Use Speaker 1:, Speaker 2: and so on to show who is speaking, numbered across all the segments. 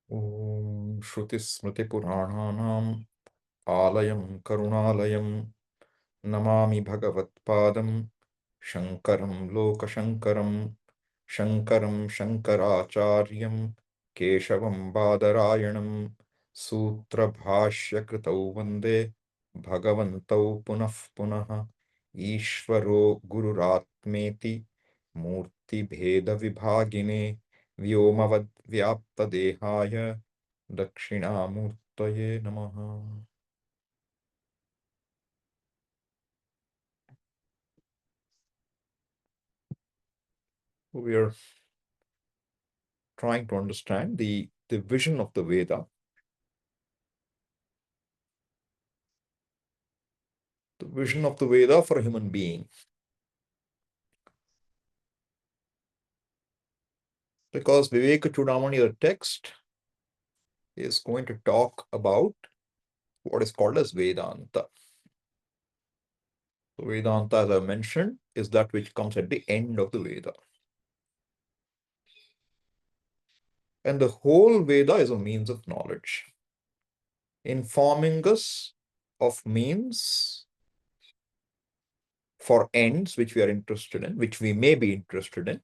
Speaker 1: Om Shruti Smriti Purananam Alayam Karunalayam Namami Bhagavatpadam Shankaram Lokashankaram Shankaram Shankaracharyam Keshavam Badarayanam Sutra Bhashya Kritau Vande Bhagavantau Punah Punah Ishvaro Gururatmeti Murti Bheda Vibhagine Vyomavad Vyapta Dehaya Dakshinamurtaye Namaha. We are trying to understand the vision of the Veda, the vision of the Veda for a human being. Because Viveka Chudamani, the text, is going to talk about what is called as Vedanta. So Vedanta, as I mentioned, is that which comes at the end of the Veda. And the whole Veda is a means of knowledge, informing us of means for ends which we are interested in, which we may be interested in,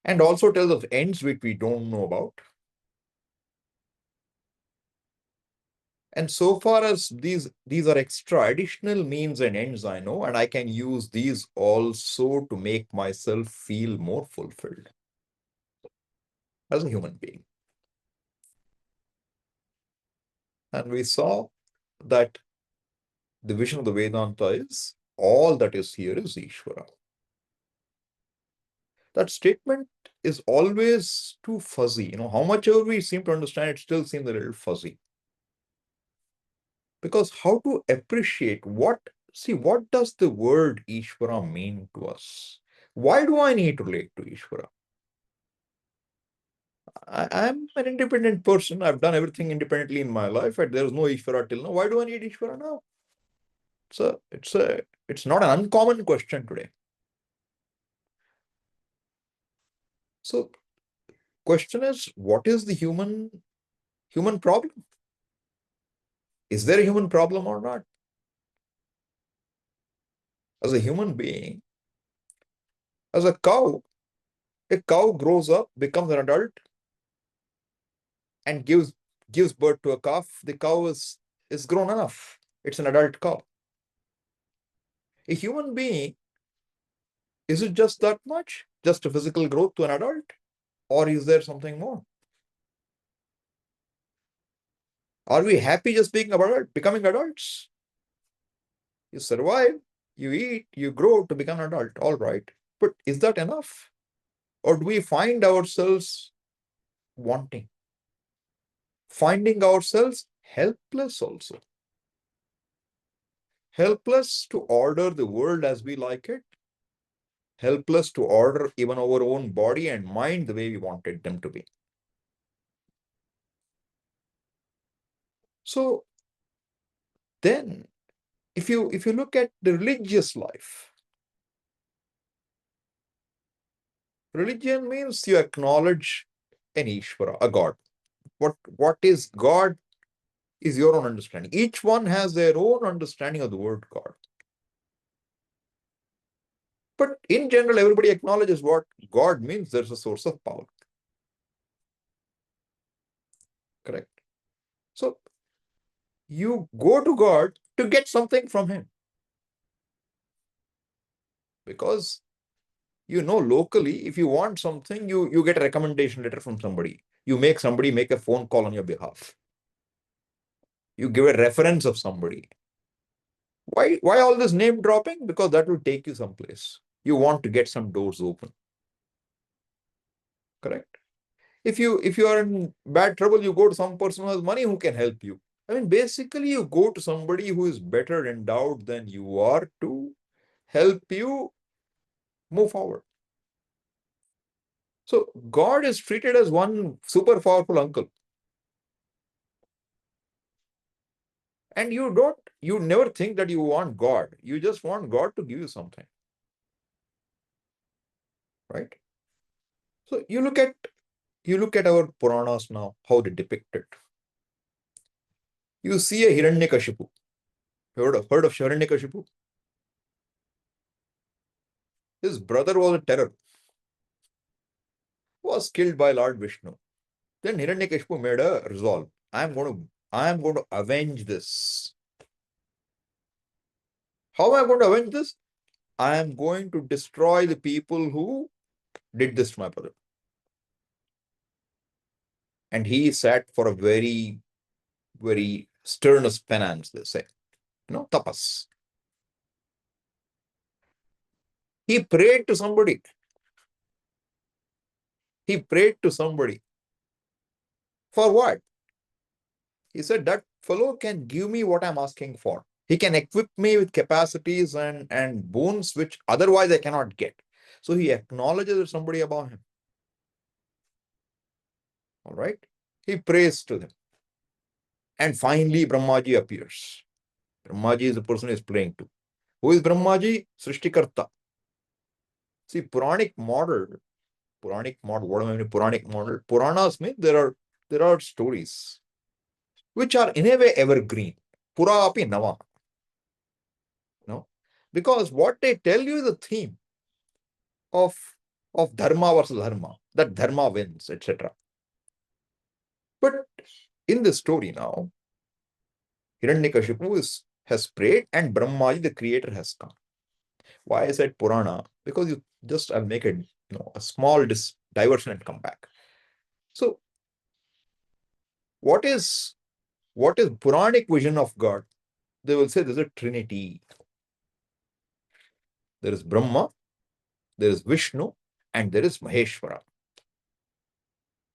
Speaker 1: and also tells of ends which we don't know about. And so far as these are extra additional means and ends I know, and I can use these also to make myself feel more fulfilled as a human being. And we saw that the vision of the Vedanta is all that is here is Isvara. That statement is always too fuzzy. How much ever we seem to understand, it still seems a little fuzzy. Because how to appreciate what does the word Ishvara mean to us? Why do I need to relate to Ishvara? I'm an independent person. I've done everything independently in my life, and there's no Ishvara till now. Why do I need Ishvara now? It's not an uncommon question today. So, question is, what is the human problem? Is there a human problem or not? As a human being, as a cow grows up, becomes an adult, and gives birth to a calf. The cow is grown enough. It's an adult cow. A human being, is it just that much? Just a physical growth to an adult? Or is there something more? Are we happy just becoming adults? You survive, you eat, you grow to become an adult. All right. But is that enough? Or do we find ourselves wanting? Finding ourselves helpless also. Helpless to order the world as we like it. Helpless to order even our own body and mind the way we wanted them to be. So then, if you look at the religious life, religion means you acknowledge an Ishvara, a God. What is God is your own understanding. Each one has their own understanding of the word God. But in general, everybody acknowledges what God means. There's a source of power. Correct? So you go to God to get something from him. Because locally, if you want something, you get a recommendation letter from somebody. You make somebody make a phone call on your behalf. You give a reference of somebody. Why all this name dropping? Because that will take you someplace. You want to get some doors open. Correct? If you are in bad trouble, you go to some person who has money who can help you. I mean, basically, you go to somebody who is better endowed than you are to help you move forward. So God is treated as one super powerful uncle. And you never think that you want God. You just want God to give you something. Right? So you look at our Puranas now, how they depict it. You see a Hiranyakashipu. Heard of Hiranyakashipu? His brother was a terror, was killed by Lord Vishnu. Then Hiranyakashipu made a resolve. I am going to avenge this. How am I going to avenge this? I am going to destroy the people who did this to my brother. And he sat for a very, very sternus penance, they say. Tapas. He prayed to somebody. He prayed to somebody. For what? He said, that fellow can give me what I'm asking for. He can equip me with capacities and boons which otherwise I cannot get. So he acknowledges there's somebody above him. All right? He prays to them. And finally, Brahmaji appears. Brahmaji is the person he is praying to. Who is Brahmaji? Srishtikarta. See, Puranic model, what do I mean Puranic model? Puranas mean there are stories which are in a way evergreen. Pura api nava. No? Because what they tell you is the theme of dharma versus dharma, that dharma wins, etc. But in the story now, Hiranyakashipu has prayed and Brahmaji, the creator, has come. Why I said Purana? Because I'll make a small diversion and come back. So what is Puranic vision of God? They will say there's a trinity. There is Brahma, there is Vishnu, and there is Maheshwara.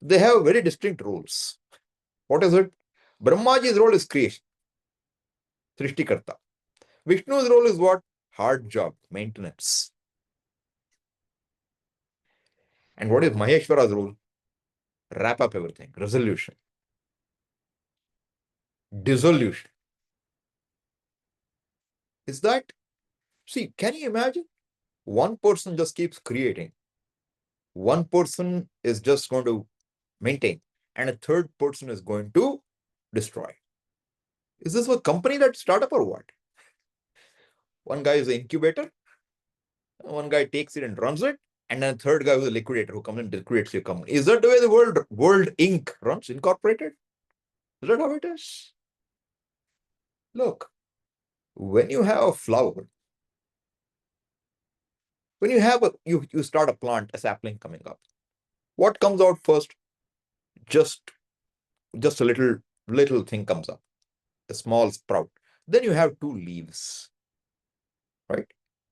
Speaker 1: They have very distinct roles. What is it? Brahmaji's role is creation, Srishtikarta. Vishnu's role is what? Hard job, maintenance. And what is Maheshwara's role? Wrap up everything, resolution, dissolution. Is that, see, can you imagine? One person just keeps creating. One person is just going to maintain, and a third person is going to destroy. Is this a company, that startup, or what? One guy is the incubator, one guy takes it and runs it, and then a third guy who's a liquidator who comes and liquidates your company. Is that the way the World Inc. runs, incorporated? Is that how it is? Look, when you have a flower, when you start a plant, a sapling coming up, what comes out first? Just a little thing comes up, a small sprout. Then you have two leaves, right?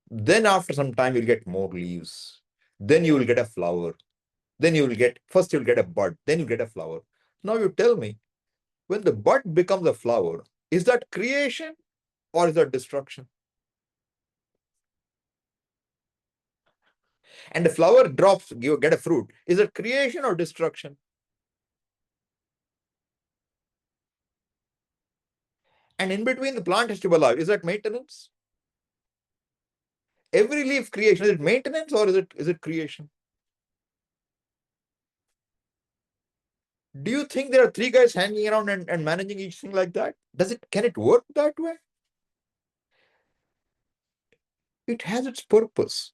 Speaker 1: Then after some time, you'll get more leaves. Then you will get a flower. Then you'll get a bud. Then you get a flower. Now you tell me, when the bud becomes a flower, is that creation or is that destruction? And the flower drops, you get a fruit. Is it creation or destruction? And in between, the plant has to be alive. Is that maintenance? Every leaf creation, is it maintenance or is it creation? Do you think there are three guys hanging around and managing each thing like that? Can it work that way? It has its purpose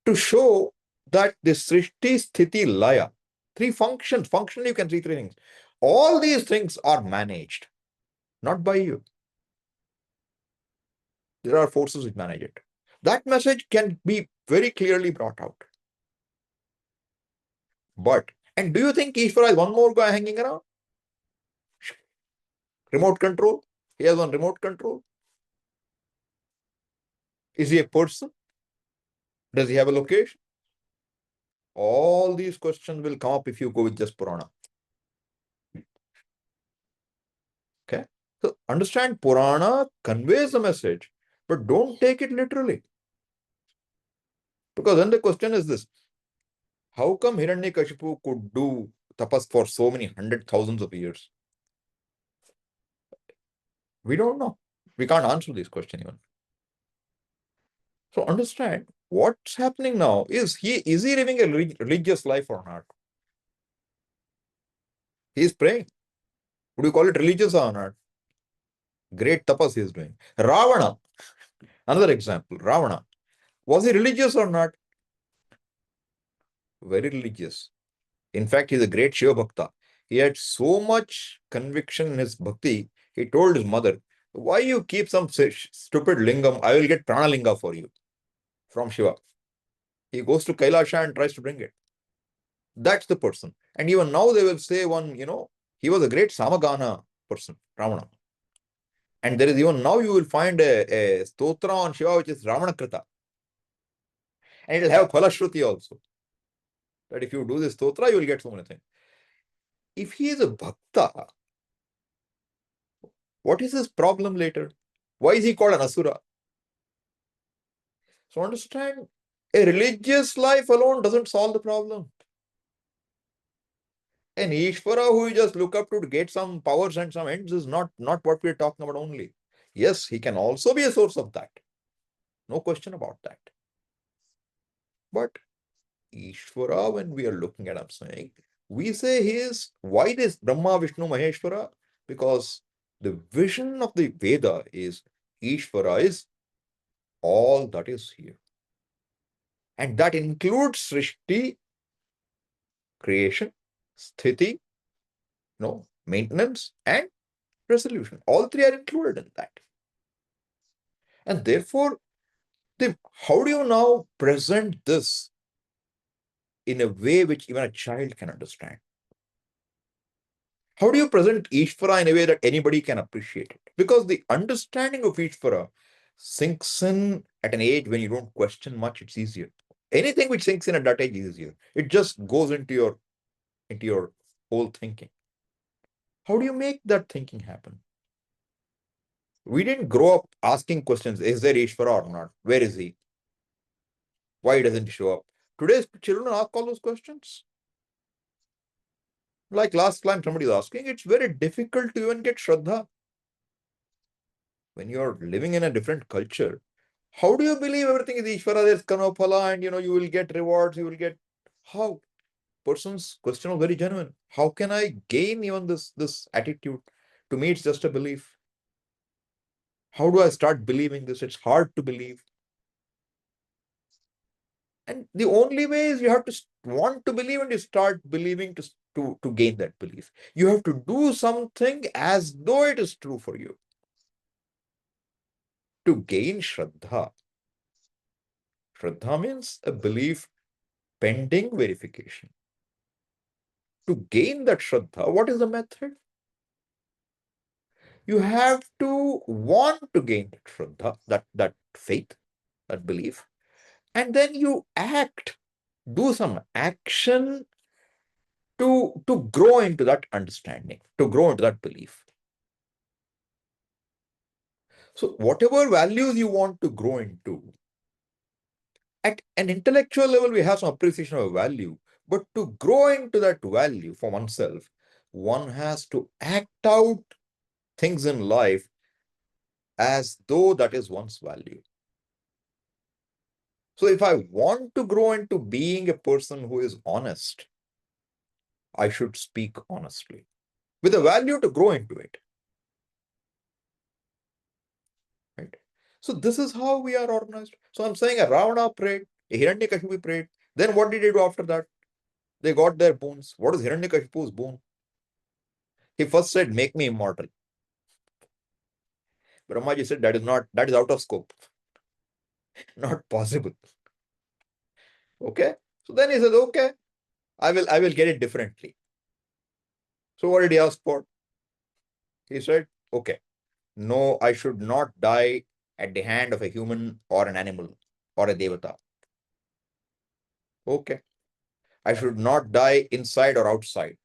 Speaker 1: to show that the Srishti, Sthiti, Laya, three functions, functionally you can see three things. All these things are managed, not by you. There are forces which manage it. That message can be very clearly brought out. And do you think Isvara is one more guy hanging around? Remote control? He has one remote control. Is he a person? Does he have a location? All these questions will come up if you go with just Purana. Okay? So understand, Purana conveys a message, but don't take it literally. Because then the question is this: how come Hiranyakashipu could do tapas for so many hundred thousands of years? We don't know. We can't answer this question even. So understand, what's happening now is he living a religious life or not? He's praying. Would you call it religious or not? Great tapas he is doing. Ravana, another example. Ravana, was he religious or not? Very religious. In fact, he's a great Shiva Bhakta. He had so much conviction in his bhakti, he told his mother, why you keep some stupid lingam? I will get prana linga for you from Shiva. He goes to Kailasha and tries to bring it. That's the person. And even now they will say he was a great Samagana person, Ravana. And there is even now you will find a stotra on Shiva which is Ravana Krita. And it will have Phalashruti also. That if you do this stotra, you will get so many things. If he is a bhakta, what is his problem later? Why is he called an asura? So understand, a religious life alone doesn't solve the problem. An Ishvara who you just look up to get some powers and some ends is not what we're talking about only. Yes, he can also be a source of that. No question about that. But Ishvara, when we are looking at, I'm saying, we say he is, why this Brahma, Vishnu, Maheshwara? Because the vision of the Veda is Ishvara is all that is here. And that includes Srishti, creation, Sthiti, maintenance, and resolution. All three are included in that. And therefore, how do you now present this in a way which even a child can understand? How do you present Ishvara in a way that anybody can appreciate it? Because the understanding of Ishvara sinks in at an age when you don't question much, it's easier. Anything which sinks in at that age is easier. It just goes into your whole thinking. How do you make that thinking happen? We didn't grow up asking questions, is there Ishvara or not? Where is he? Why doesn't he show up? Today's children ask all those questions. Like last time somebody was asking, it's very difficult to even get Shraddha. When you're living in a different culture, how do you believe everything is Ishvara? There's Kanophala and you will get rewards, you will get... How? Person's question was very genuine. How can I gain even this attitude? To me, it's just a belief. How do I start believing this? It's hard to believe. And the only way is you have to want to believe and you start believing to gain that belief. You have to do something as though it is true for you. To gain Shraddha. Shraddha means a belief pending verification. To gain that Shraddha, what is the method? You have to want to gain that Shraddha, that faith, that belief, and then you act, do some action to grow into that understanding, to grow into that belief. So whatever values you want to grow into, at an intellectual level, we have some appreciation of value, but to grow into that value for oneself, one has to act out things in life as though that is one's value. So if I want to grow into being a person who is honest, I should speak honestly with a value to grow into it. Right? So this is how we are organized. So I'm saying a Ravana prayed, a Hiranyakashipu prayed. Then what did he do after that? They got their boons. What is Hiranyakashipu's boon? He first said, make me immortal. Brahmaji said, that is out of scope. Not possible. Okay. So then he said, okay, I will get it differently. So what did he ask for? He said, okay, no, I should not die at the hand of a human or an animal or a devata. Okay. I should not die inside or outside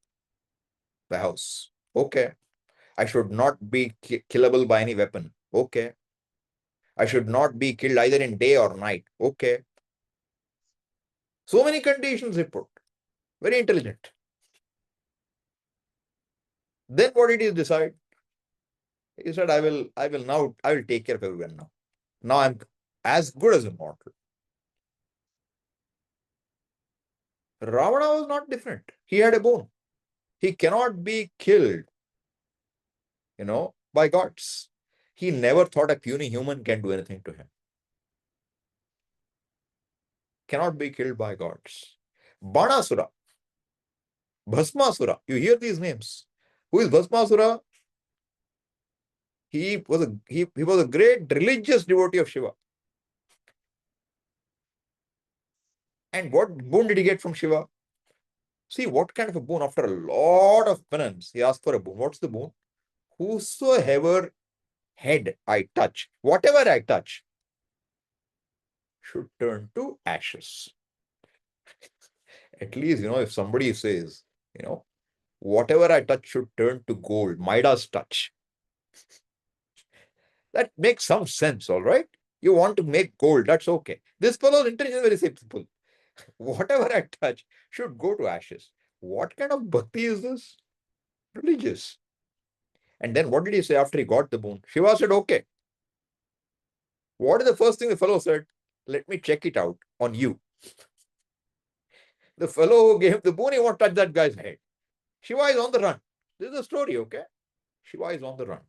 Speaker 1: the house. Okay. I should not be killable by any weapon. Okay. I should not be killed either in day or night. Okay. So many conditions he put. Very intelligent. Then what did he decide? He said, I will take care of everyone now. Now I'm as good as immortal. Ravana was not different. He had a bone. He cannot be killed, by gods. He never thought a puny human can do anything to him. Cannot be killed by gods. Banasura, Bhasmasura. You hear these names. Who is Bhasmasura? He was a great religious devotee of Shiva. And what boon did he get from Shiva? See, what kind of a boon? After a lot of penance, he asked for a boon. What's the boon? Whosoever head I touch, whatever I touch, should turn to ashes. At least, if somebody says, whatever I touch should turn to gold, Midas touch. That makes some sense, all right? You want to make gold, that's okay. This fellow's intention is very simple. Whatever I touch should go to ashes. What kind of bhakti is this? Religious. And then what did he say after he got the boon? Shiva said, okay. What is the first thing the fellow said? Let me check it out on you. The fellow who gave the boon, he won't touch that guy's head. Shiva is on the run. This is the story, okay? Shiva is on the run.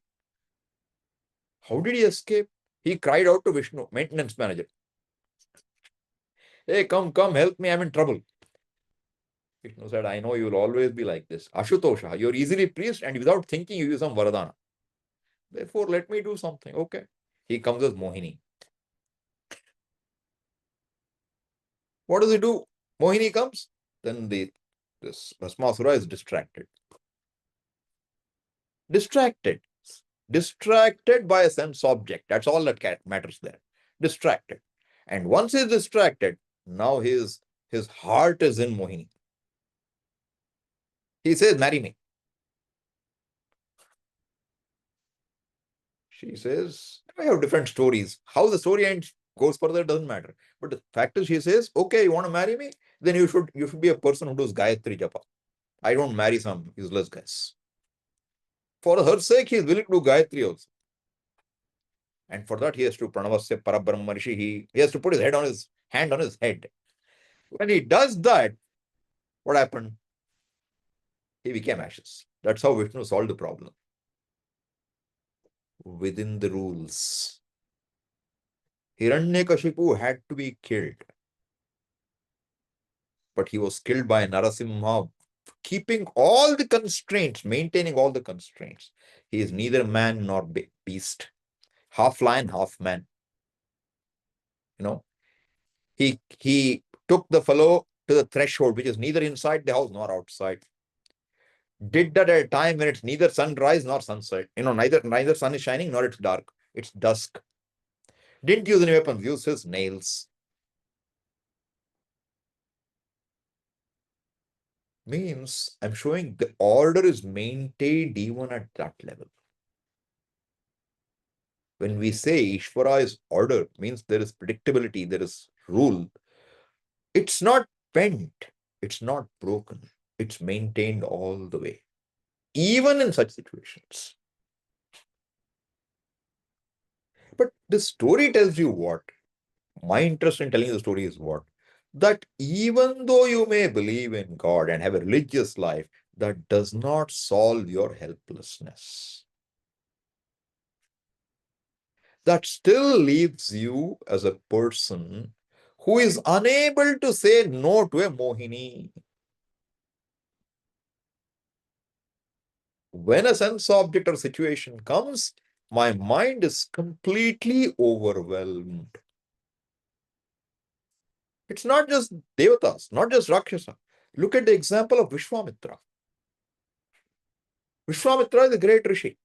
Speaker 1: How did he escape? He cried out to Vishnu, maintenance manager. Hey, come, help me, I'm in trouble. Vishnu said, I know you'll always be like this. Ashutosha, you're easily pleased and without thinking you use some Varadana. Therefore, let me do something. Okay. He comes as Mohini. What does he do? Mohini comes, then this Bhasmasura is distracted. Distracted by a sense object. That's all that matters there. Distracted. And once he's distracted, now his heart is in Mohini. He says, marry me. She says, I have different stories. How the story ends goes further doesn't matter. But the fact is, she says, okay, you want to marry me? Then you should be a person who does Gayatri Japa. I don't marry some useless guys. For her sake, he is willing to do Gayatri also. And for that, he has to Pranavasya Parabrahma Rishi. He has to put his hand on his head. When he does that, what happened? He became ashes. That's how Vishnu solved the problem. Within the rules. Hiranyakashipu had to be killed. But he was killed by Narasimha, keeping all the constraints, maintaining all the constraints. He is neither man nor beast. Half lion, half man. He took the fellow to the threshold, which is neither inside the house nor outside. Did that at a time when it's neither sunrise nor sunset. Neither sun is shining nor it's dark. It's dusk. Didn't use any weapons, used his nails. Means I'm showing the order is maintained even at that level. When we say Isvara is order, means there is predictability, there is rule. It's not bent, it's not broken, it's maintained all the way, even in such situations. But the story tells you what? My interest in telling the story is what? That even though you may believe in God and have a religious life, that does not solve your helplessness. That still leaves you as a person who is unable to say no to a Mohini. When a sense object or situation comes, my mind is completely overwhelmed. It's not just Devatas, not just Rakshasa. Look at the example of Vishwamitra. Vishwamitra is a great Rishi.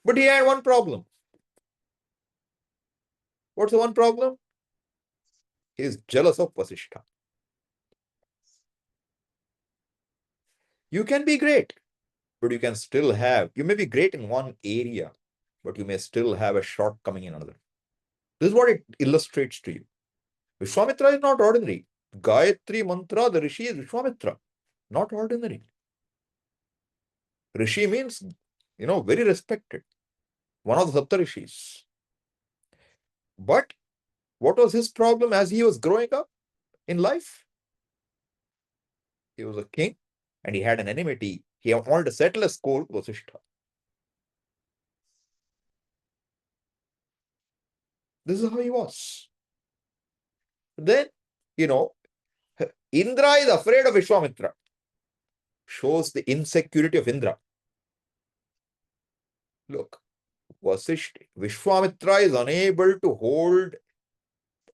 Speaker 1: But he had one problem. What's the one problem? He is jealous of Vasishtha. You can be great, but you may be great in one area, but you may still have a shortcoming in another. This is what it illustrates to you. Vishwamitra is not ordinary. Gayatri mantra, the Rishi is Vishwamitra, not ordinary. Rishi means, very respected. One of the Saptarishis. But what was his problem as he was growing up in life? He was a king and he had an enmity. He wanted to settle a score with Vasishtha. This is how he was. Then, you know, Indra is afraid of Vishwamitra. Shows the insecurity of Indra. Look, Vishwamitra is unable to hold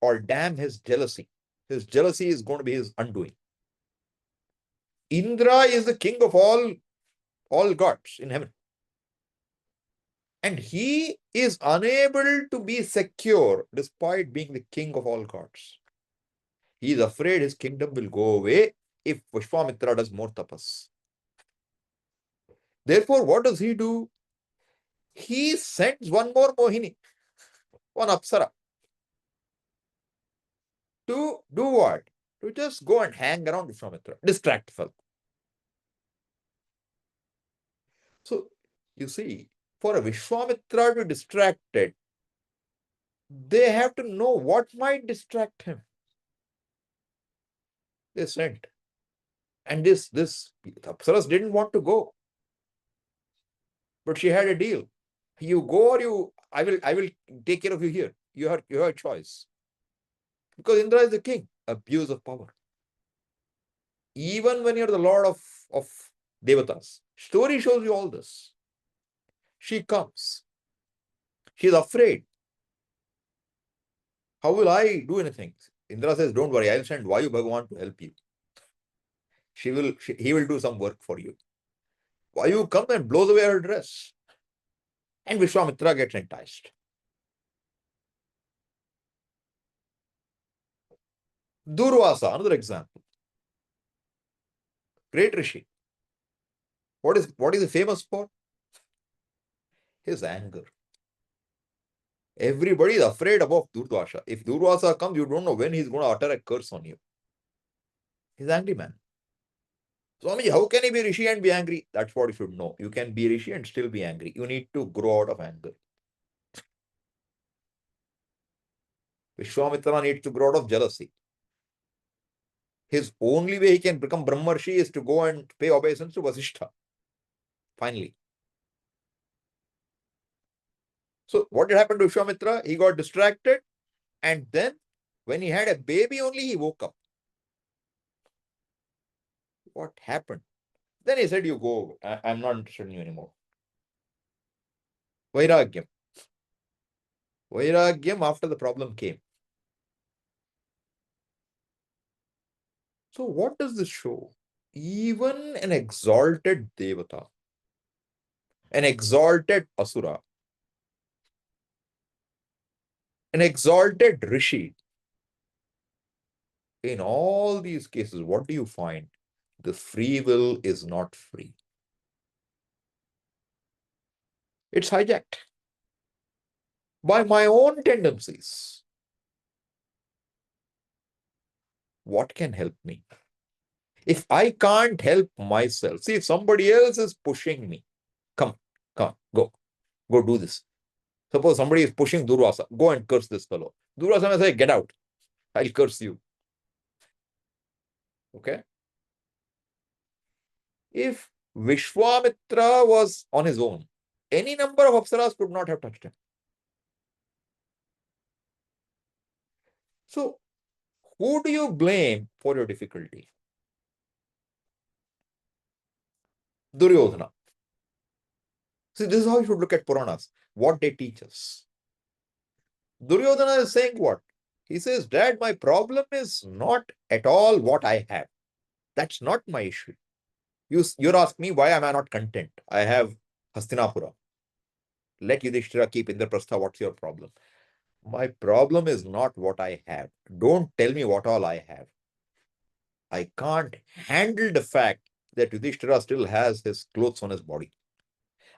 Speaker 1: or dam his jealousy. His jealousy is going to be his undoing. Indra is the king of all gods in heaven. And he is unable to be secure despite being the king of all gods. He is afraid his kingdom will go away if Vishwamitra does more tapas. Therefore, what does he do? He sends one more Mohini, one Apsara, to do what? To just go and hang around Vishwamitra, distract fellow. So, you see, for a Vishwamitra to be distracted, they have to know what might distract him. They sent. And this Apsaras didn't want to go. But she had a deal. You go or I will take care of you here. You have a choice. Because Indra is the king. Abuse of power. Even when you're the lord of Devatas. Story shows you all this. She comes. She's afraid. How will I do anything? Indra says, don't worry, I'll send Vayu Bhagavan to help you. He will do some work for you. Vayu comes and blows away her dress. And Vishwamitra gets enticed. Durvasa, another example. Great Rishi. What is he famous for? His anger. Everybody is afraid about Durvasa. If Durvasa comes, you don't know when he's going to utter a curse on you. He's an angry man. Swamiji, how can he be Rishi and be angry? That's what you should know. You can be Rishi and still be angry. You need to grow out of anger. Vishwamitra needs to grow out of jealousy. His only way he can become Brahmarshi is to go and pay obeisance to Vasishtha. Finally. So what did happen to Vishwamitra? He got distracted, and then when he had a baby only, he woke up. What happened? Then he said, you go. I'm not interested in you anymore. Vairagyam. Vairagyam after the problem came. So what does this show? Even an exalted Devata, an exalted Asura, an exalted Rishi, in all these cases, what do you find? The free will is not free. It's hijacked by my own tendencies. What can help me? If I can't help myself, see, if somebody else is pushing me, come, go do this. Suppose somebody is pushing Durvasa, go and curse this fellow. Durvasa may say, get out, I'll curse you. Okay? If Vishwamitra was on his own, any number of Apsaras could not have touched him. So, who do you blame for your difficulty? Duryodhana. See, this is how you should look at Puranas, what they teach us. Duryodhana is saying what? He says, Dad, my problem is not at all what I have. That's not my issue. You're asking me, why am I not content? I have Hastinapura. Let Yudhishthira keep Indraprastha. What's your problem? My problem is not what I have. Don't tell me what all I have. I can't handle the fact that Yudhishthira still has his clothes on his body.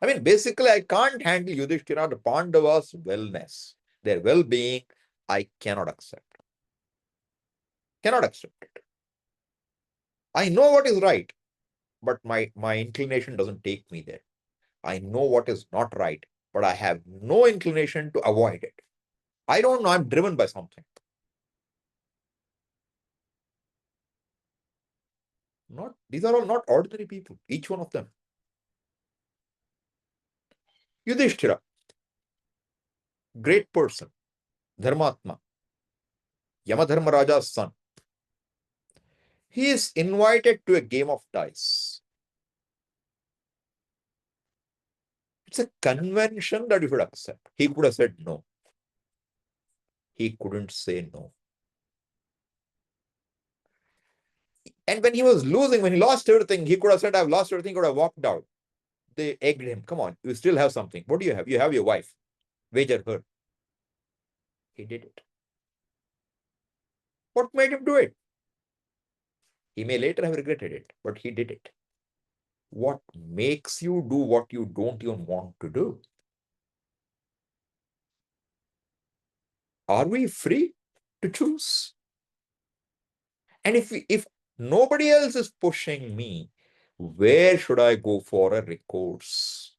Speaker 1: I mean, basically, I can't handle Yudhishthira, the Pandavas' wellness, their well-being. I cannot accept. Cannot accept it. I know what is right, but my inclination doesn't take me there. I know what is not right, but I have no inclination to avoid it. I don't know. I'm driven by something. These are all not ordinary people, each one of them. Yudhishthira, great person, Dharmatma, Yamadharma Raja's son. He is invited to a game of dice. It's a convention that you should accept. He could have said no. He couldn't say no. And when he was losing, when he lost everything, he could have said, I've lost everything, he could have walked out. They egged him. Come on, you still have something. What do you have? You have your wife. Wager her. He did it. What made him do it? He may later have regretted it, but he did it. What makes you do what you don't even want to do? Are we free to choose? And if nobody else is pushing me, where should I go for a recourse?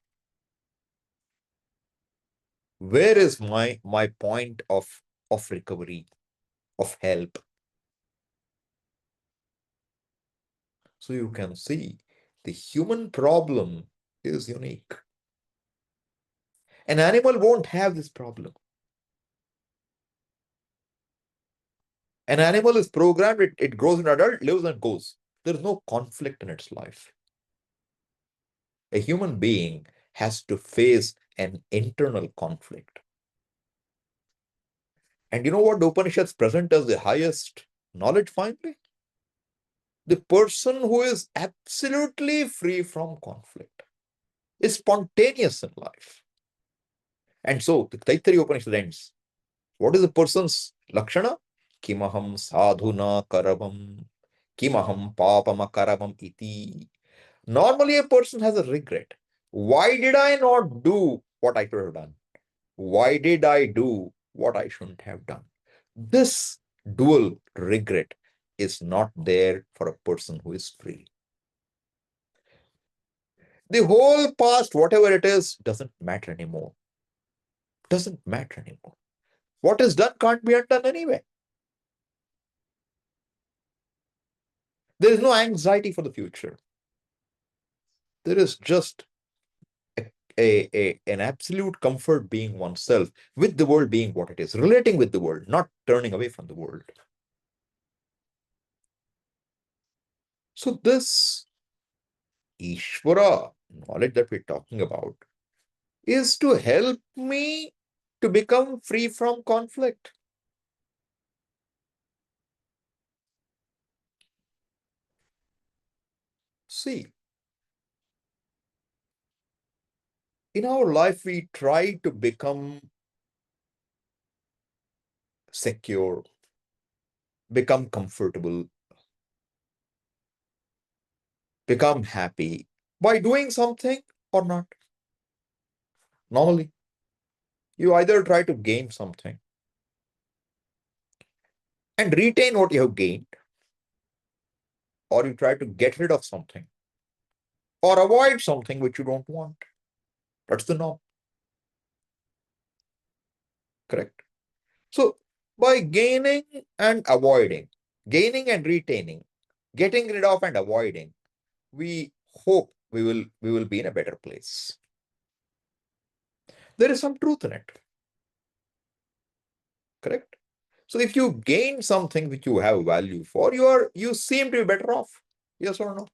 Speaker 1: Where is my point of recovery, of help? So you can see the human problem is unique. An animal won't have this problem. An animal is programmed, it grows an adult, lives and goes. There's no conflict in its life. A human being has to face an internal conflict. And you know what the Upanishads present as the highest knowledge finally? The person who is absolutely free from conflict is spontaneous in life. And so the Taittiriya Upanishad ends. What is the person's lakshana? Kimaham sadhuna karavam, kimaham papama karavam iti. Normally, a person has a regret. Why did I not do what I could have done? Why did I do what I shouldn't have done? This dual regret is not there for a person who is free. The whole past, whatever it is, doesn't matter anymore. Doesn't matter anymore. What is done can't be undone anyway. There is no anxiety for the future. There is just an absolute comfort being oneself, with the world being what it is, relating with the world, not turning away from the world. So this Isvara knowledge that we're talking about is to help me to become free from conflict. See, in our life, we try to become secure, become comfortable, become happy by doing something or not. Normally, you either try to gain something and retain what you have gained, or you try to get rid of something or avoid something which you don't want. That's the norm. Correct? So, by gaining and retaining, getting rid of and avoiding, we hope we will be in a better place. There is some truth in it. Correct? So if you gain something which you have value for, you seem to be better off. Yes or no?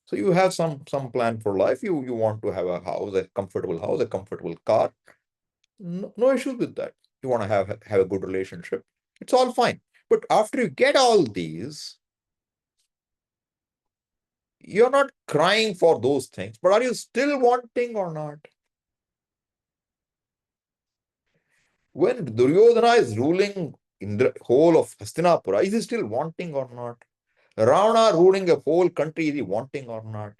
Speaker 1: So you have some plan for life. You want to have a house, a comfortable car. No issues with that. You want to have a good relationship. It's all fine. But after you get all these, you're not crying for those things, but are you still wanting or not? When Duryodhana is ruling in the whole of Hastinapura, is he still wanting or not? Ravana ruling a whole country, is he wanting or not?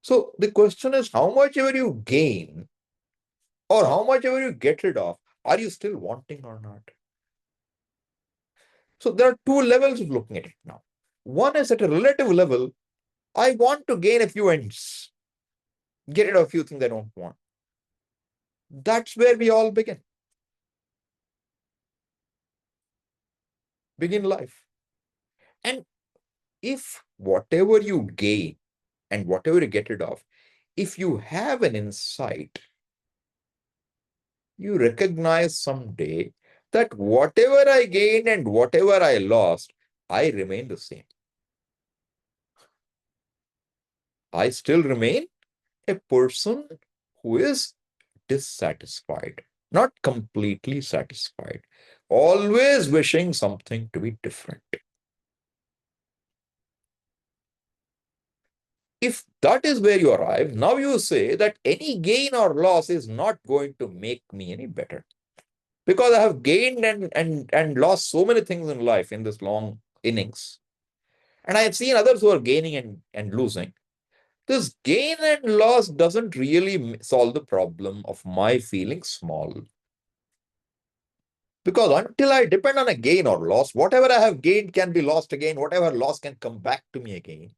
Speaker 1: So the question is, how much ever you gain or how much ever you get rid of, are you still wanting or not? So there are two levels of looking at it now. One is at a relative level, I want to gain a few ends, get rid of a few things I don't want. That's where we all begin. begin life. And if whatever you gain and whatever you get rid of, if you have an insight, you recognize someday that whatever I gained and whatever I lost, I remain the same. I still remain a person who is dissatisfied, not completely satisfied, always wishing something to be different. If that is where you arrive, now you say that any gain or loss is not going to make me any better. Because I have gained and lost so many things in life in this long innings. And I have seen others who are gaining and losing. This gain and loss doesn't really solve the problem of my feeling small. Because until I depend on a gain or loss, whatever I have gained can be lost again, whatever loss can come back to me again.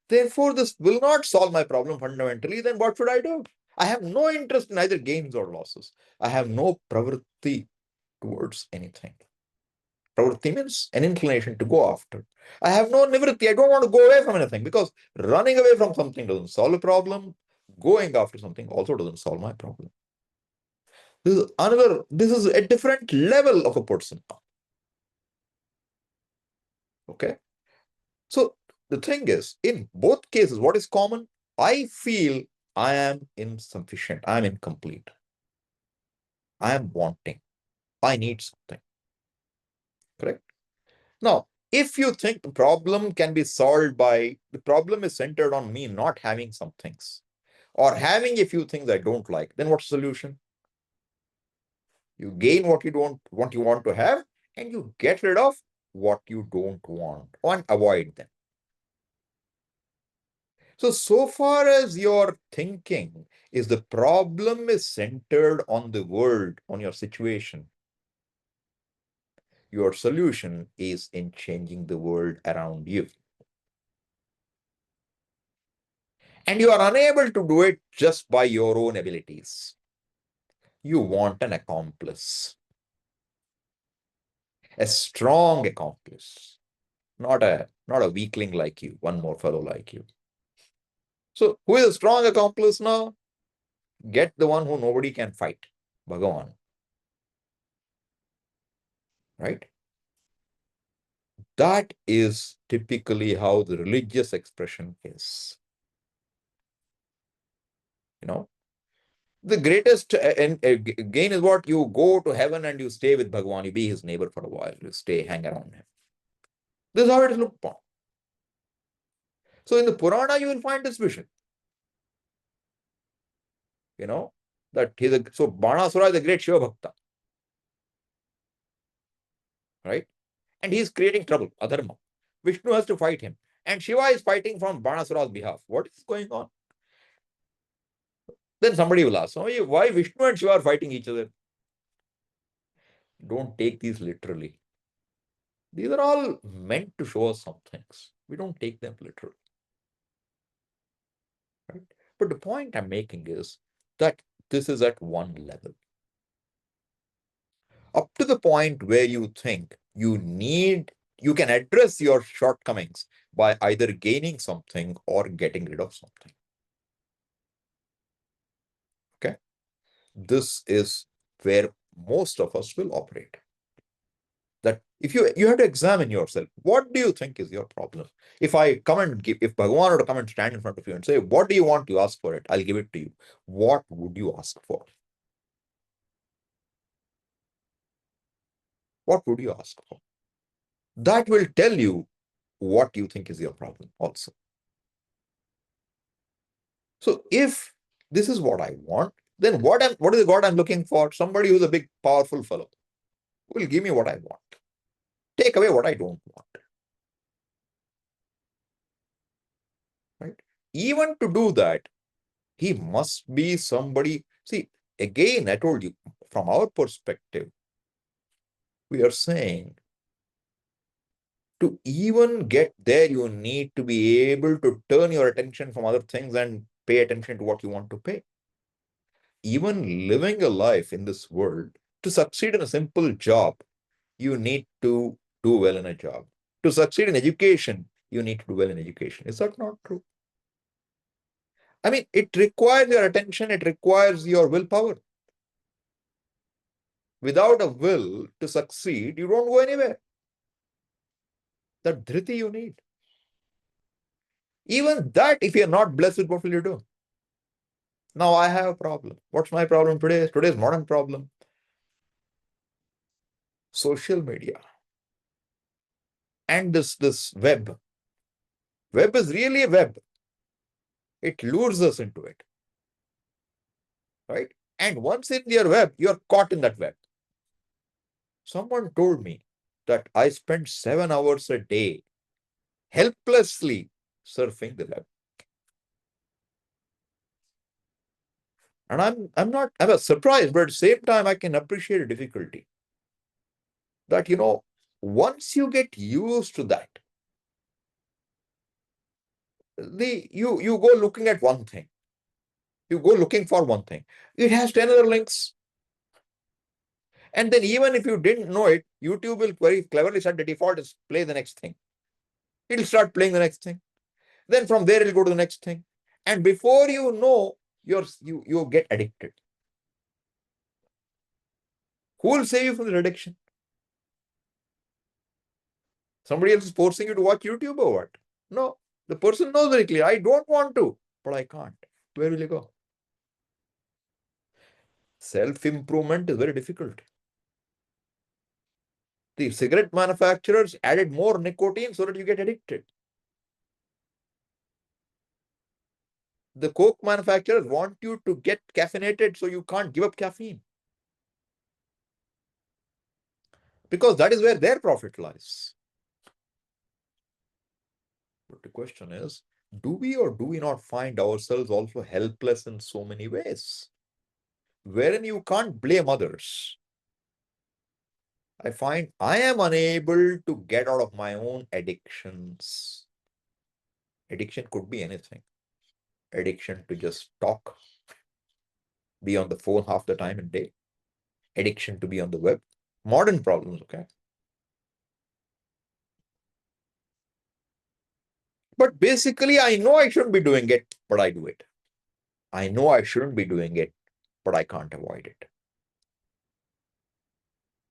Speaker 1: Therefore, this will not solve my problem fundamentally. Then what should I do? I have no interest in either gains or losses. I have no pravritti towards anything. Pravritti means an inclination to go after. I have no nivritti. I don't want to go away from anything because running away from something doesn't solve a problem. Going after something also doesn't solve my problem. This is a different level of a person. Okay. So the thing is, in both cases, what is common? I feel I am insufficient. I am incomplete. I am wanting. I need something. Correct? Now, if you think the problem can be solved by the problem is centered on me not having some things or having a few things I don't like, then what's the solution? You gain what you don't what you want to have, and you get rid of what you don't want and avoid them. So far as your thinking is the problem is centered on the world, on your situation, your solution is in changing the world around you. And you are unable to do it just by your own abilities. You want an accomplice, a strong accomplice, not a weakling like you, one more fellow like you. So who is a strong accomplice now? Get the one who nobody can fight, Bhagavan. Right? That is typically how the religious expression is. You know, the greatest gain is what? You go to heaven and you stay with Bhagavan, you be his neighbor for a while, you stay, hang around him. This is how it is looked upon. So in the Purana, you will find this vision. You know, that so Banasura is a great Shiva Bhakta. Right? And he is creating trouble, adharma. Vishnu has to fight him. And Shiva is fighting from Banasura's behalf. What is going on? Then somebody will ask, why Vishnu and Shiva are fighting each other? Don't take these literally. These are all meant to show us some things. We don't take them literally. Right? But the point I'm making is that this is at one level. Up to the point where you think you can address your shortcomings by either gaining something or getting rid of something. Okay? This is where most of us will operate. That if you have to examine yourself, what do you think is your problem? If Bhagavan were to come and stand in front of you and say, what do you want? You ask for it, I'll give it to you. What would you ask for? What would you ask for? That will tell you what you think is your problem also. So if this is what I want, then what is the God I'm looking for? Somebody who's a big, powerful fellow who will give me what I want. Take away what I don't want. Right? Even to do that, he must be somebody. See, again, I told you, from our perspective, we are saying to even get there, you need to be able to turn your attention from other things and pay attention to what you want to pay. Even living a life in this world To succeed in a simple job, you need to do well in a job. To succeed in education, you need to do well in education. Is that not true? I mean, it requires your attention, it requires your willpower. Without a will to succeed, you don't go anywhere. That dhriti you need. Even that, if you're not blessed with, what will you do? Now I have a problem. What's my problem today? Today's modern problem. Social media. And this web. Web is really a web. It lures us into it. Right? And once in your web, you're caught in that web. Someone told me that I spend 7 hours a day helplessly surfing the web. And I'm surprised, but at the same time, I can appreciate a difficulty. That, once you get used to that, you go looking at one thing. You go looking for one thing. It has 10 other links. And then even if you didn't know it, YouTube will very cleverly set the default is play the next thing. It'll start playing the next thing. Then from there, it'll go to the next thing. And before you know, you get addicted. Who will save you from the addiction? Somebody else is forcing you to watch YouTube or what? No, the person knows very clearly, I don't want to, but I can't. Where will you go? Self-improvement is very difficult. The cigarette manufacturers added more nicotine so that you get addicted. The Coke manufacturers want you to get caffeinated so you can't give up caffeine. Because that is where their profit lies. But the question is, do we or do we not find ourselves also helpless in so many ways? Wherein you can't blame others. I find I am unable to get out of my own addictions. Addiction could be anything. Addiction to just talk, be on the phone half the time in day. Addiction to be on the web. Modern problems, okay? But basically, I know I shouldn't be doing it, but I do it. I know I shouldn't be doing it, but I can't avoid it.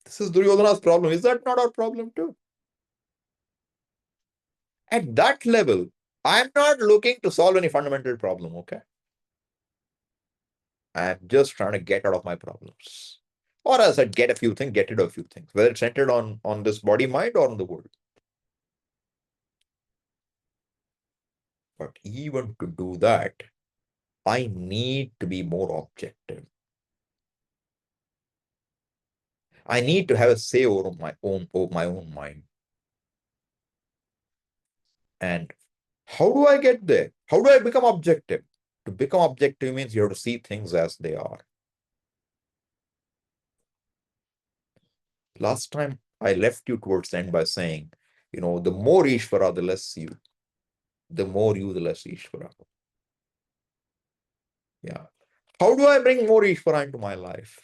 Speaker 1: This is Duryodhana's problem. Is that not our problem too? At that level, I'm not looking to solve any fundamental problem, okay? I'm just trying to get out of my problems. Or as I said, get a few things, get rid of a few things, whether it's centered on this body, mind, or on the world. But even to do that, I need to be more objective. I need to have a say over my own mind. And how do I get there? How do I become objective? To become objective means you have to see things as they are. Last time I left you towards the end by saying, the more Isvara, the less you. The more you, the less Isvara. Yeah. How do I bring more Isvara into my life?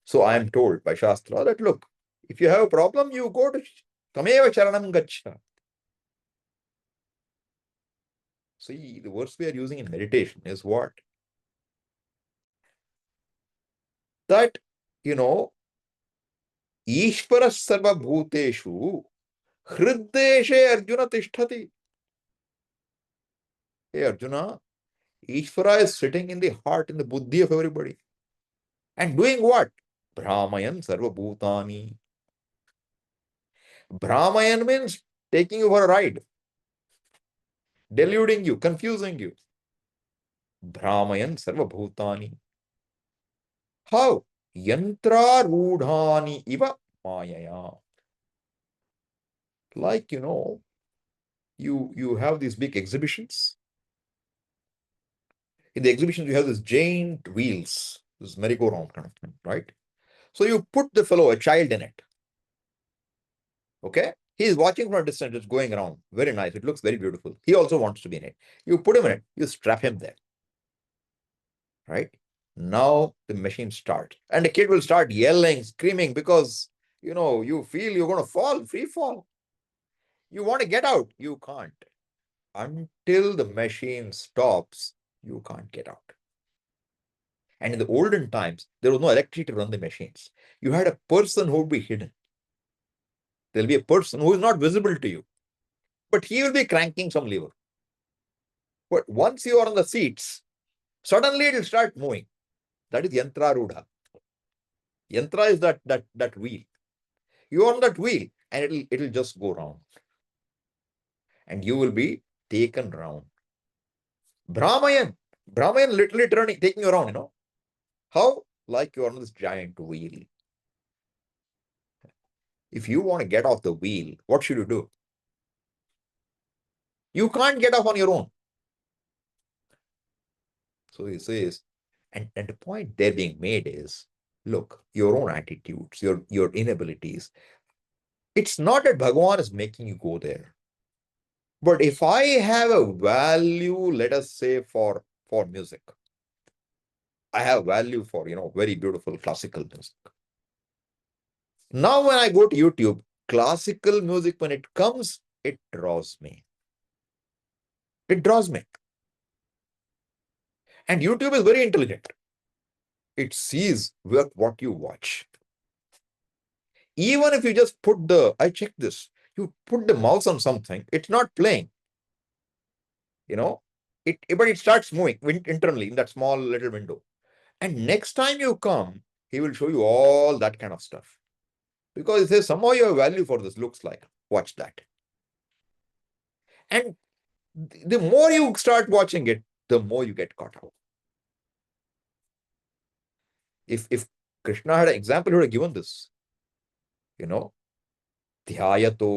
Speaker 1: So I am told by Shastra that, look, if you have a problem, you go to Tameva Charanam Gacha. See, the words we are using in meditation is what? That, Ishvara Sarva Bhuteshu Hriddeshe Arjuna Tishtati. Hey Arjuna, Ishvara is sitting in the heart, in the buddhi of everybody. And doing what? Brahmayan Sarva Bhutani. Brahmayan means taking you for a ride, deluding you, confusing you. Brahmayan Sarva Bhutani. How? Yantra Rudhani Iva Mayaya. Like, you have these big exhibitions. In the exhibitions, you have these giant wheels, this merry-go-round kind of thing, right? So you put the fellow, a child in it. Okay? He is watching from a distance, it's going around. Very nice. It looks very beautiful. He also wants to be in it. You put him in it, you strap him there. Right? Now the machine starts, and the kid will start yelling, screaming because you feel you're going to fall, free fall. You want to get out, you can't. Until the machine stops, you can't get out. And in the olden times, there was no electricity to run the machines. You had a person who would be hidden. There'll be a person who is not visible to you, but he will be cranking some lever. But once you are on the seats, suddenly it will start moving. That is yantra rudha. Yantra is that wheel. You are on that wheel, and it'll just go round, and you will be taken round. Brahmayan literally turning, taking you around. How? Like you are on this giant wheel. If you want to get off the wheel, what should you do? You can't get off on your own. So he says, and the point there being made is, look, your own attitudes, your inabilities. It's not that Bhagavan is making you go there. But if I have a value, let us say for music, I have value for very beautiful classical music. Now when I go to YouTube, classical music, when it comes, it draws me. It draws me. And YouTube is very intelligent. It sees what you watch. Even if you just I check this, you put the mouse on something, it's not playing. But it starts moving internally in that small little window. And next time you come, he will show you all that kind of stuff. Because he says, somehow you have value for this, looks like. Watch that. And the more you start watching it, the more you get caught up. If Krishna had an example, he would have given this. Dhyayato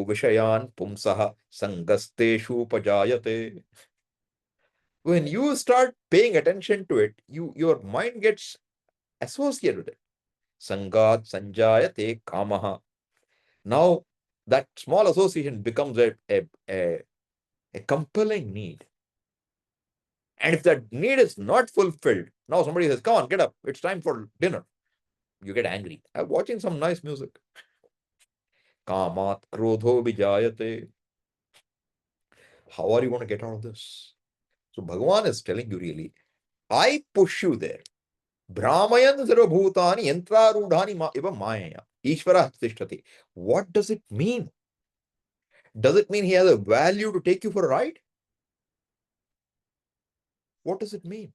Speaker 1: vishayan pumsaha sangasteshu pajayate. When you start paying attention to it, your mind gets associated with it. Sangat sanjayate kamaha. Now, that small association becomes a compelling need. And if that need is not fulfilled, now somebody says, come on, get up. It's time for dinner. You get angry. I'm watching some nice music. Kamat krodho vijayate. How are you going to get out of this? So Bhagavan is telling you really, I push you there. Brahmayan sarvabhutani yantrarudhani eva mayaya. Isvara tishtati. What does it mean? Does it mean he has a value to take you for a ride? What does it mean?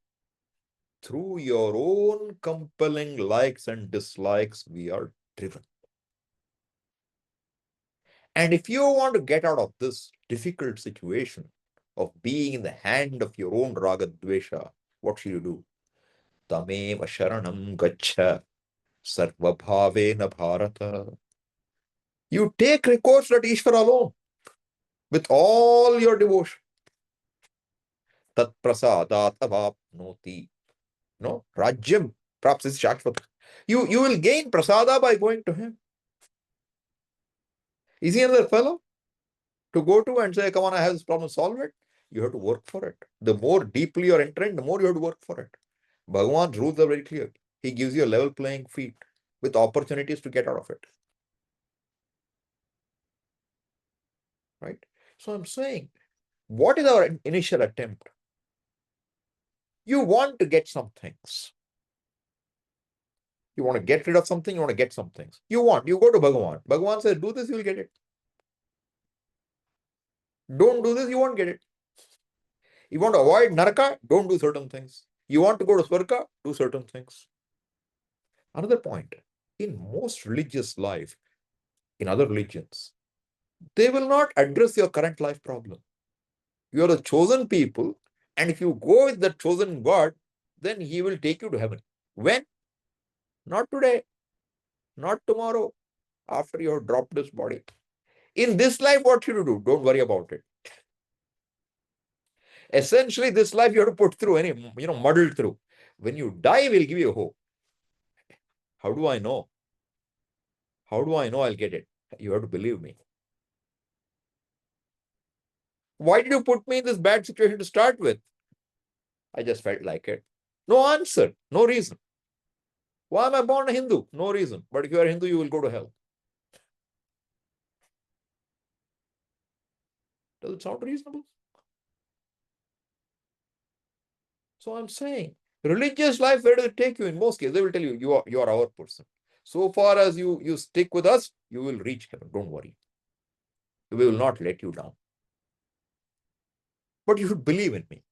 Speaker 1: Through your own compelling likes and dislikes, we are driven. And if you want to get out of this difficult situation of being in the hand of your own raga dvesha, what should you do? Tameva sharanam gaccha sarvabhavena bharata. You take recourse at Ishvara alone with all your devotion. Tat prasadat avapnoti. No, rajyam prapsis shashvat. You will gain prasada by going to him. Is he another fellow to go to and say, come on, I have this problem, solve it? You have to work for it. The more deeply you're entering, the more you have to work for it. Bhagavan's rules are very clear. He gives you a level playing field with opportunities to get out of it. Right? So I'm saying, what is our initial attempt? You want to get some things. You want to get rid of something, you want to get some things. You go to Bhagavan. Bhagavan says, do this, you will get it. Don't do this, you won't get it. You want to avoid naraka, don't do certain things. You want to go to Swarga, do certain things. Another point, in most religious life, in other religions, they will not address your current life problem. You are the chosen people, and if you go with the chosen God, then he will take you to heaven. When? Not today, not tomorrow, after you have dropped this body. In this life, what should you do? Don't worry about it. Essentially, this life you have to put through, muddle through. When you die, we'll give you hope. How do I know? How do I know I'll get it? You have to believe me. Why did you put me in this bad situation to start with? I just felt like it. No answer, no reason. Why am I born a Hindu? No reason. But if you are a Hindu, you will go to hell. Does it sound reasonable? So I'm saying, religious life, where does it take you? In most cases, they will tell you, you are our person. So far as you stick with us, you will reach heaven. Don't worry. We will not let you down. But you should believe in me.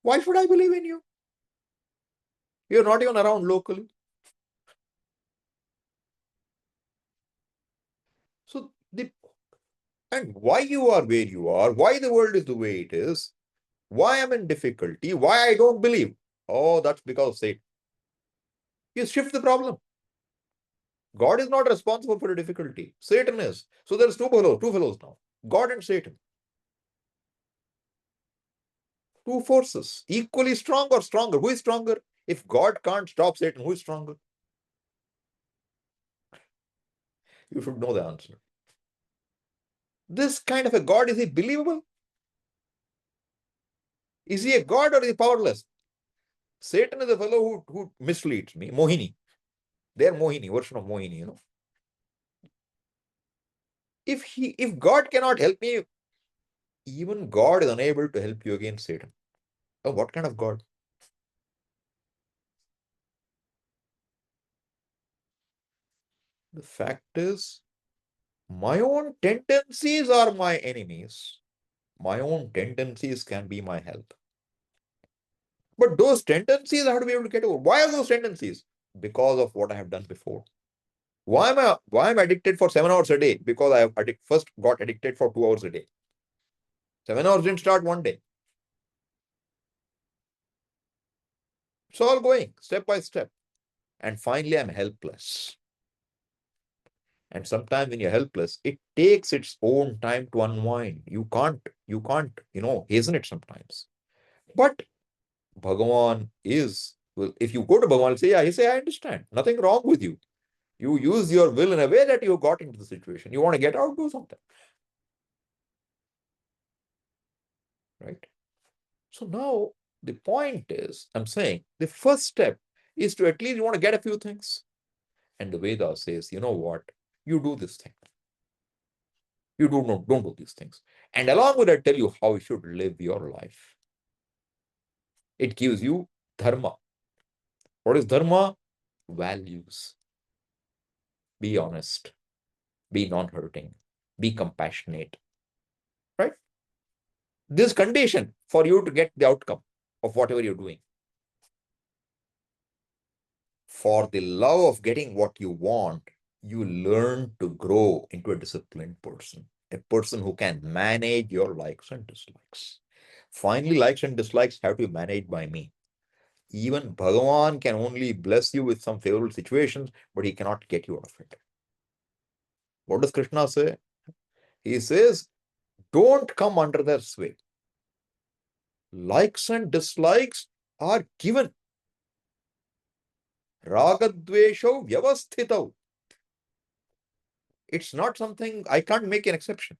Speaker 1: Why should I believe in you? You're not even around locally. So and why you are where you are, why the world is the way it is, why I'm in difficulty, why I don't believe. Oh, that's because of Satan. You shift the problem. God is not responsible for the difficulty. Satan is. So there's two fellows now. God and Satan. Two forces. Equally strong or stronger. Who is stronger? If God can't stop Satan, who is stronger? You should know the answer. This kind of a God, is he believable? Is he a God or is he powerless? Satan is a fellow who misleads me. Mohini. They're Mohini, version of Mohini, you know. If God cannot help me, even God is unable to help you against Satan. Oh, what kind of God? The fact is, my own tendencies are my enemies. My own tendencies can be my help. But those tendencies I have to be able to get over. Why are those tendencies? Because of what I have done before. Why am I addicted for 7 hours a day? Because I have first got addicted for 2 hours a day. 7 hours didn't start one day. It's all going step by step. And finally, I'm helpless. And sometimes when you're helpless, it takes its own time to unwind. You can't, hasten it sometimes. But Bhagavan is, well, if you go to Bhagavan and say, yeah, he say, I understand. Nothing wrong with you. You use your will in a way that you got into the situation. You want to get out, do something. Right? So now the point is, I'm saying the first step is to at least you want to get a few things. And the Veda says, you know what? You do this thing. You don't do these things. And along with that, tell you how you should live your life. It gives you dharma. What is dharma? Values. Be honest. Be non-hurting. Be compassionate. Right? This condition for you to get the outcome of whatever you're doing. For the love of getting what you want, you learn to grow into a disciplined person, a person who can manage your likes and dislikes. Finally, likes and dislikes have to be managed by me. Even Bhagavan can only bless you with some favorable situations, but he cannot get you out of it. What does Krishna say? He says, don't come under their sway. Likes and dislikes are given. Ragadvesho vyavasthitau. It's not something, I can't make an exception.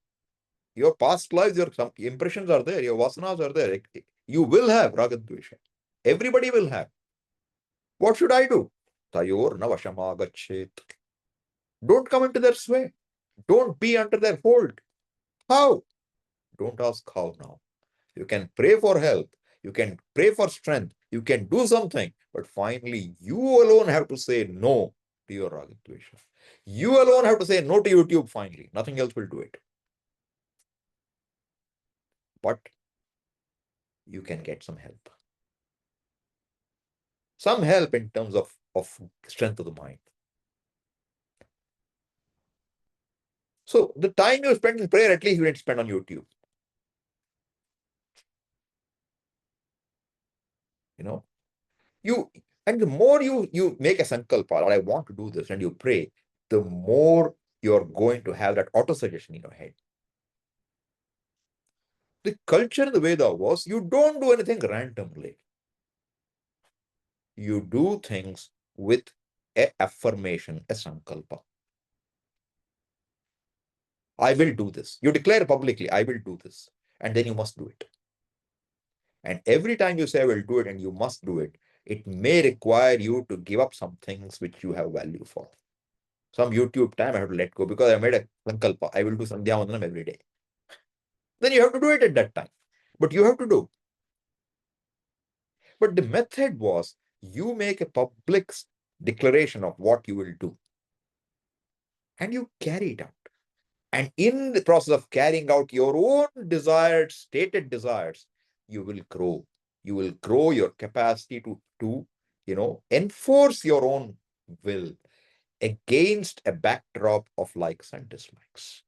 Speaker 1: Your past lives, your some impressions are there, your vasanas are there. You will have ragadvesha. Everybody will have. What should I do? Tayor navashamagachet. Don't come into their sway. Don't be under their hold. How? Don't ask how now. You can pray for help. You can pray for strength. You can do something. But finally, you alone have to say no to your ragadvesha. You alone have to say no to YouTube finally. Nothing else will do it. But you can get some help. Some help in terms of strength of the mind. So the time you spend in prayer, at least you didn't spend on YouTube. You know, and the more you make a sankalpa, or I want to do this, and you pray, the more you're going to have that auto suggestion in your head. The culture in the Veda was you don't do anything randomly. You do things with a affirmation, a sankalpa. I will do this. You declare publicly, I will do this. And then you must do it. And every time you say, I will do it, and you must do it, It may require you to give up some things which you have value for. Some YouTube time I have to let go because I made a sankalpa. I will do Sandhya Vandanam every day. Then you have to do it at that time. But you have to do. But the method was you make a public declaration of what you will do and you carry it out. And in the process of carrying out your own desired, stated desires, you will grow. You will grow your capacity to enforce your own will against a backdrop of likes and dislikes.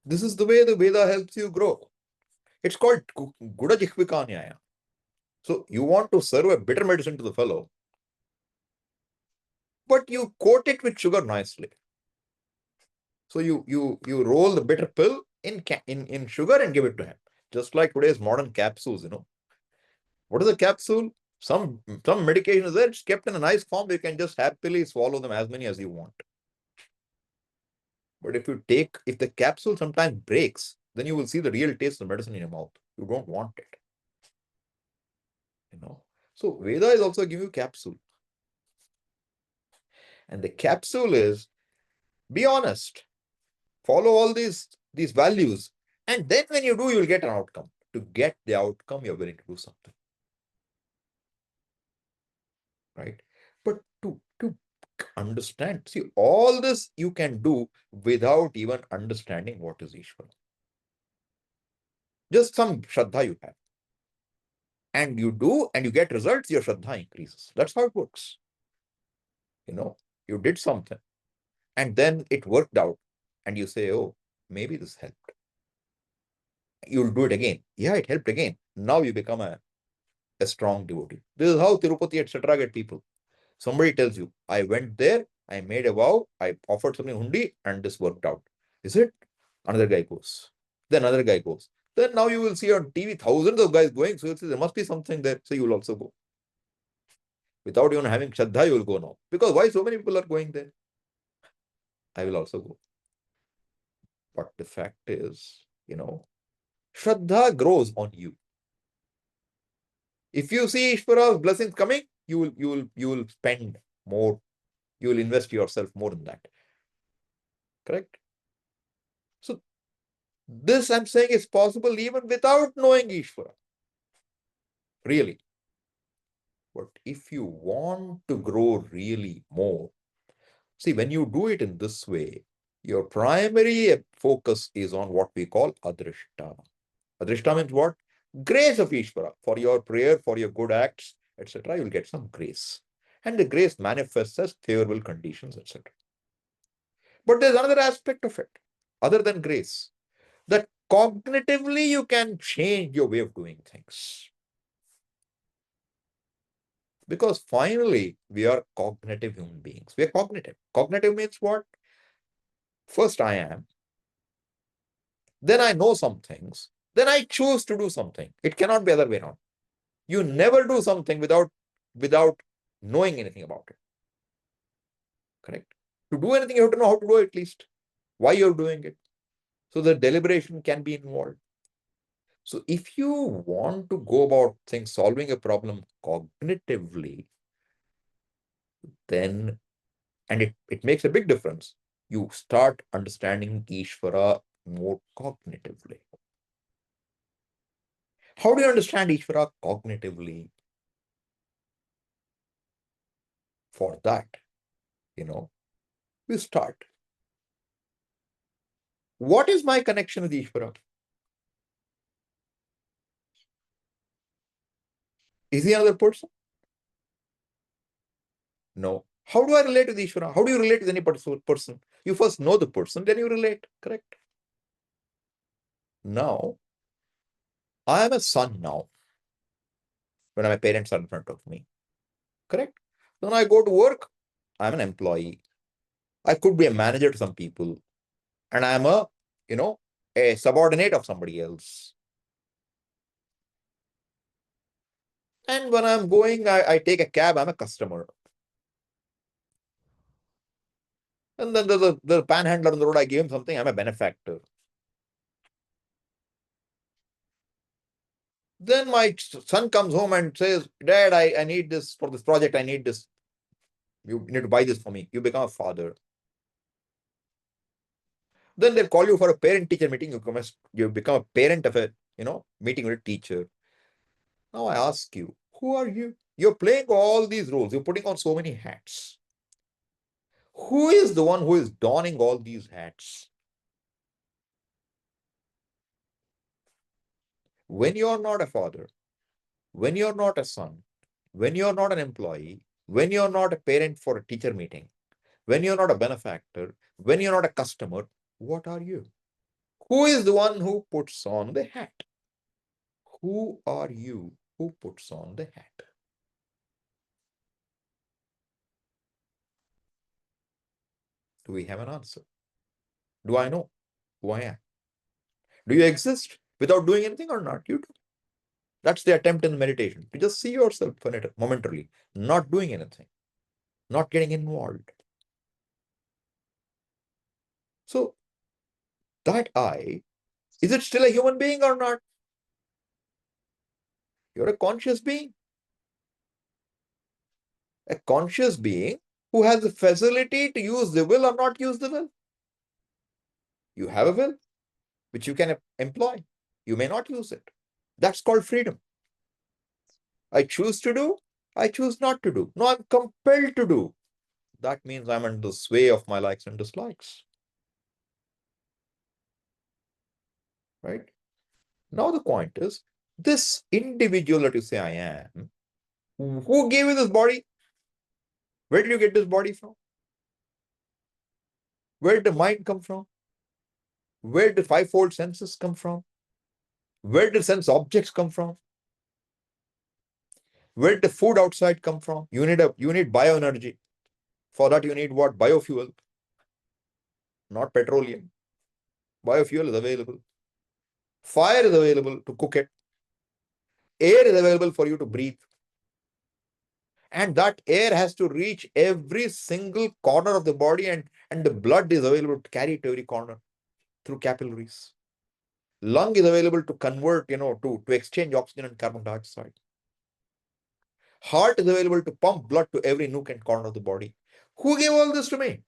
Speaker 1: This is the way the Veda helps you grow. It's called Guda Jihvika Nyaya. So you want to serve a bitter medicine to the fellow, but you coat it with sugar nicely. So you roll the bitter pill in sugar and give it to him. Just like today's modern capsules, What is a capsule? Some medication is there, it's kept in a nice form, you can just happily swallow them as many as you want. But if the capsule sometimes breaks, then you will see the real taste of medicine in your mouth. You don't want it. So Veda is also giving you capsule. And the capsule is, be honest, follow all these values, and then when you do, you'll get an outcome. To get the outcome, you're willing to do something. Right? But to understand, see, all this you can do without even understanding what is Ishvara. Just some Shraddha you have. And you do, and you get results, your Shraddha increases. That's how it works. You did something, and then it worked out, and you say, oh, maybe this helped. You'll do it again. Yeah, it helped again. Now you become a strong devotee. This is how Tirupati, etc. get people. Somebody tells you, I went there, I made a vow, I offered something hundi, and this worked out. Is it? Another guy goes. Then another guy goes. Then now you will see on TV thousands of guys going. So there must be something there. So you will also go. Without even having Shraddha, you will go now. Because why so many people are going there? I will also go. But the fact is, Shraddha grows on you. If you see Ishvara's blessings coming, you will spend more. You will invest yourself more in that. Correct? So this I'm saying is possible even without knowing Ishvara. Really. But if you want to grow really more, see, when you do it in this way, your primary focus is on what we call Adrishta. Adrishta means what? Grace of Ishvara. For your prayer, for your good acts, etc., you'll get some grace. And the grace manifests as favorable conditions, etc. But there's another aspect of it, other than grace, that cognitively you can change your way of doing things. Because finally, we are cognitive human beings. We are cognitive. Cognitive means what? First I am, then I know some things, then I choose to do something. It cannot be other way around. You never do something without knowing anything about it. Correct? To do anything, you have to know how to do it at least. Why you're doing it. So the deliberation can be involved. So if you want to go about things, solving a problem cognitively, then, and it makes a big difference, you start understanding Ishvara more cognitively. How do you understand Ishvara cognitively? For that, you start. What is my connection with Ishvara? Is he another person? No. How do I relate with Ishvara? How do you relate with any particular person? You first know the person, then you relate, correct? Now, I am a son now, when my parents are in front of me, correct? When I go to work, I'm an employee. I could be a manager to some people, and I'm a subordinate of somebody else. And when I'm going, I take a cab, I'm a customer. And then there's the panhandler on the road, I give him something, I'm a benefactor. Then my son comes home and says, Dad, I need this for this project. I need this. You need to buy this for me. You become a father. Then they'll call you for a parent-teacher meeting. You become a parent of a, meeting with a teacher. Now I ask you, who are you? You're playing all these roles. You're putting on so many hats. Who is the one who is donning all these hats? When you're not a father, when you're not a son, when you're not an employee, when you're not a parent for a teacher meeting, when you're not a benefactor, when you're not a customer, what are you? Who is the one who puts on the hat? Who are you who puts on the hat? Do we have an answer? Do I know who I am? Do you exist without doing anything or not? You do. That's the attempt in the meditation, to just see yourself momentarily, not doing anything, not getting involved. So that I, is it still a human being or not? You're a conscious being. A conscious being who has the facility to use the will or not use the will. You have a will, which you can employ. You may not use it. That's called freedom. I choose to do, I choose not to do. No, I'm compelled to do. That means I'm under the sway of my likes and dislikes. Right? Now the point is, this individual that you say I am, who gave you this body? Where did you get this body from? Where did the mind come from? Where did the fivefold senses come from? Where did sense objects come from? Where did the food outside come from? You need bioenergy. For that, you need what? Biofuel, not petroleum. Biofuel is available. Fire is available to cook it. Air is available for you to breathe. And that air has to reach every single corner of the body, and the blood is available to carry it to every corner through capillaries. Lung is available to convert, to exchange oxygen and carbon dioxide. Heart is available to pump blood to every nook and corner of the body. Who gave all this to me?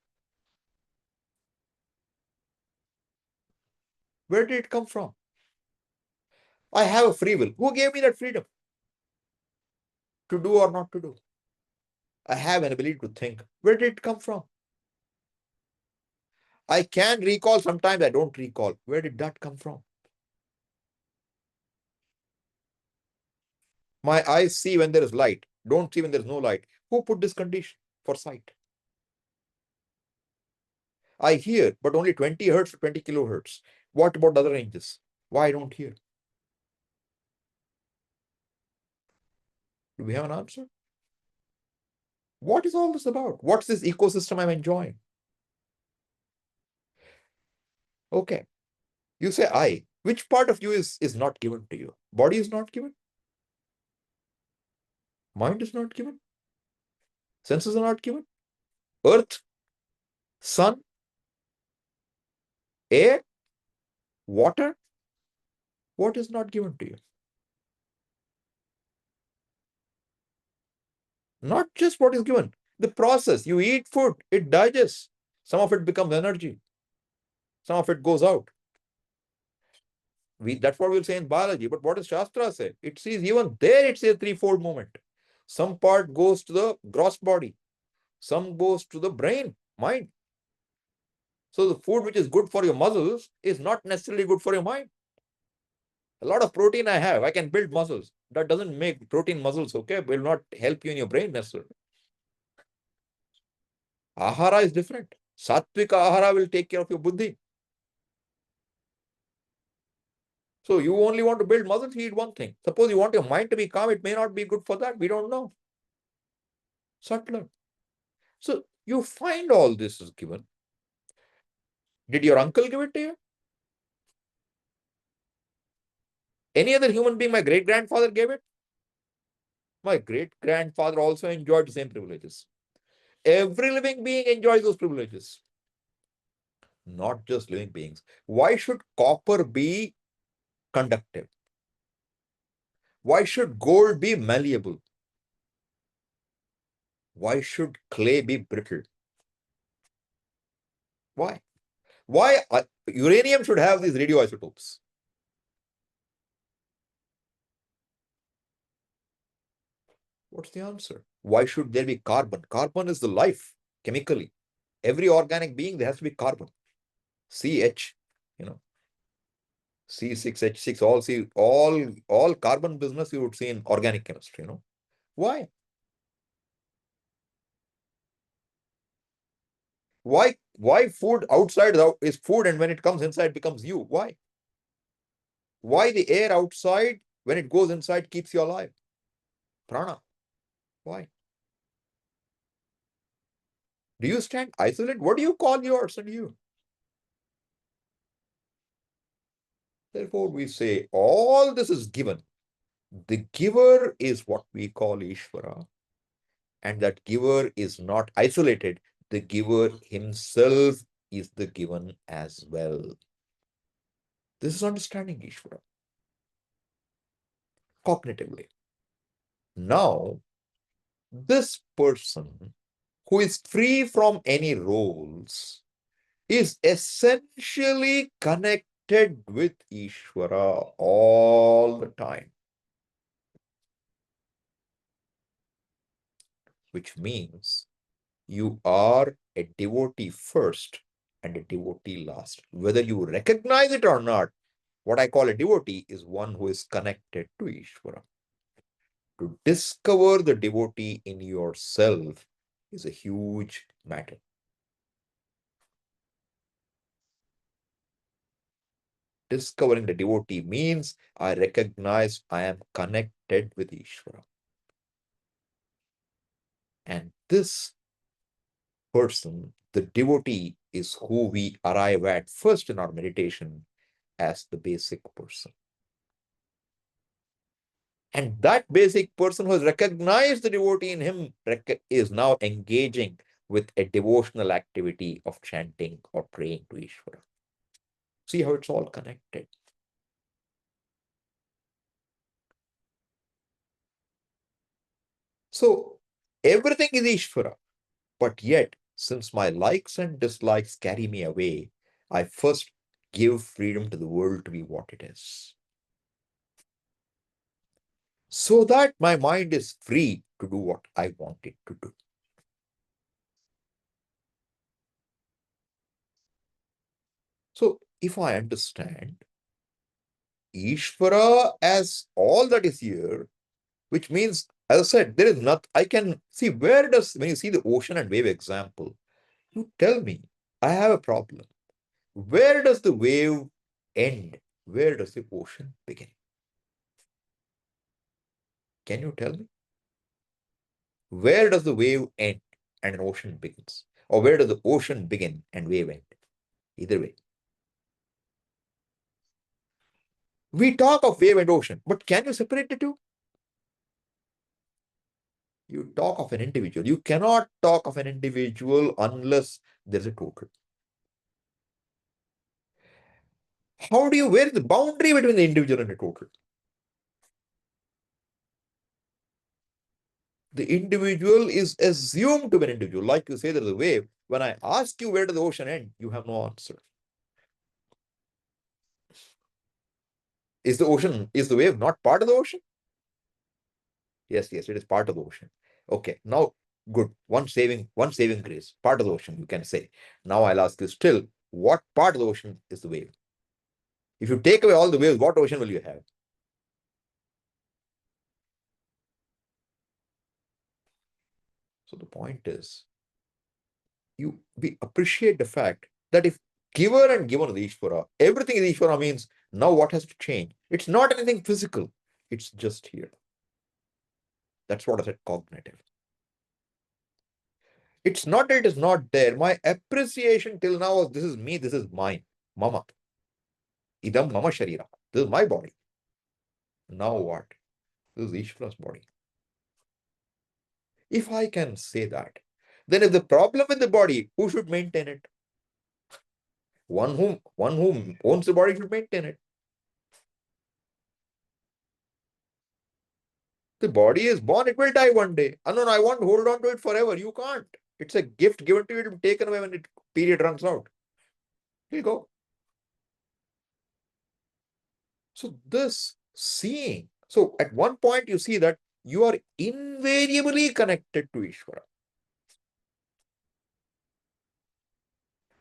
Speaker 1: Where did it come from? I have a free will. Who gave me that freedom to do or not to do? I have an ability to think. Where did it come from? I can recall, sometimes I don't recall. Where did that come from? My eyes see when there is light, don't see when there is no light. Who put this condition for sight? I hear, but only 20 hertz to 20 kilohertz. What about other ranges? Why I don't hear? Do we have an answer? What is all this about? What's this ecosystem I'm enjoying? Okay. You say I. Which part of you is not given to you? Body is not given. Mind is not given. Senses are not given. Earth, sun, air, water. What is not given to you? Not just what is given. The process. You eat food, it digests. Some of it becomes energy. Some of it goes out. That's what we'll say in biology. But what does Shastra say? It says even there it's a threefold movement. Some part goes to the gross body. Some goes to the brain, mind. So the food which is good for your muscles is not necessarily good for your mind. A lot of protein I have, I can build muscles. That doesn't make protein muscles, okay? Will not help you in your brain necessarily. Ahara is different. Sattvika ahara will take care of your buddhi. So you only want to build muscles, you eat one thing. Suppose you want your mind to be calm, it may not be good for that. We don't know. Subtler. So you find all this is given. Did your uncle give it to you? Any other human being, my great-grandfather gave it? My great-grandfather also enjoyed the same privileges. Every living being enjoys those privileges. Not just living beings. Why should copper be conductive? Why should gold be malleable? Why should clay be brittle? Why? Why uranium should have these radioisotopes? What's the answer? Why should there be carbon? Carbon is the life chemically. Every organic being, there has to be carbon. CH, you know, C6H6, all carbon business you would see in organic chemistry, Why? Why food outside is food and when it comes inside becomes you? Why? Why the air outside, when it goes inside, keeps you alive? Prana. Why? Do you stand isolated? What do you call yours and you? Therefore, we say all this is given. The giver is what we call Ishvara, and that giver is not isolated. The giver himself is the given as well. This is understanding Ishvara cognitively. Now, this person who is free from any roles is essentially connected with Ishvara all the time. Which means you are a devotee first and a devotee last. Whether you recognize it or not, what I call a devotee is one who is connected to Ishvara. To discover the devotee in yourself is a huge matter. Discovering the devotee means I recognize I am connected with Ishvara. And this person, the devotee, is who we arrive at first in our meditation as the basic person. And that basic person who has recognized the devotee in him is now engaging with a devotional activity of chanting or praying to Ishvara. See how it's all connected. So everything is Ishvara, but yet, since my likes and dislikes carry me away, I first give freedom to the world to be what it is, so that my mind is free to do what I want it to do. So if I understand Ishvara as all that is here, which means, as I said, there is not, I can see when you see the ocean and wave example, you tell me, I have a problem. Where does the wave end? Where does the ocean begin? Can you tell me? Where does the wave end and an ocean begins? Or where does the ocean begin and wave end? Either way. We talk of wave and ocean, but can you separate the two? You talk of an individual. You cannot talk of an individual unless there's a total. Where is the boundary between the individual and the total? The individual is assumed to be an individual. Like you say, there's a wave. When I ask you where does the ocean end, you have no answer. Is the wave not part of the ocean? Yes, it is part of the ocean. Okay, now good. One saving grace, part of the ocean, you can say. Now I'll ask you still, what part of the ocean is the wave? If you take away all the waves, what ocean will you have? So the point is, we appreciate the fact that if giver and given is Ishvara, everything is Ishvara means now what has to change? It's not anything physical. It's just here. That's what I said, cognitive. It's not that it is not there. My appreciation till now was this is me, this is mine. Mama. Idam mama sharira. This is my body. Now what? This is Ishvara's body. If I can say that, then if the problem with the body, who should maintain it? One who owns the body should maintain it. The body is born, it will die one day. Oh, no, I want to hold on to it forever. You can't. It's a gift given to you, it will be taken away when the period runs out. It'll go. So this seeing, so at one point you see that you are invariably connected to Ishvara.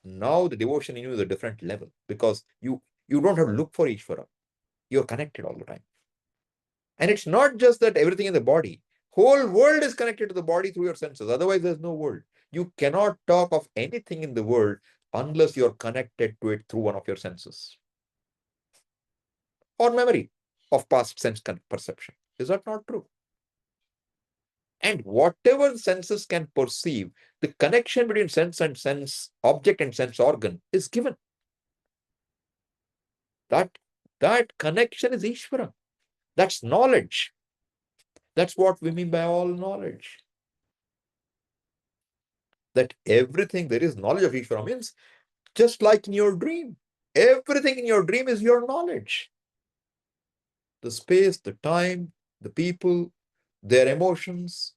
Speaker 1: Now the devotion in you is a different level because you don't have to look for Ishvara. You're connected all the time. And it's not just that everything in the body. Whole world is connected to the body through your senses. Otherwise, there's no world. You cannot talk of anything in the world unless you're connected to it through one of your senses or memory of past sense perception. Is that not true? And whatever the senses can perceive, the connection between sense and sense object and sense organ is given. That connection is Ishvara. That's knowledge. That's what we mean by all knowledge. That everything there is knowledge of Ishvara means just like in your dream. Everything in your dream is your knowledge. The space, the time, the people, their emotions,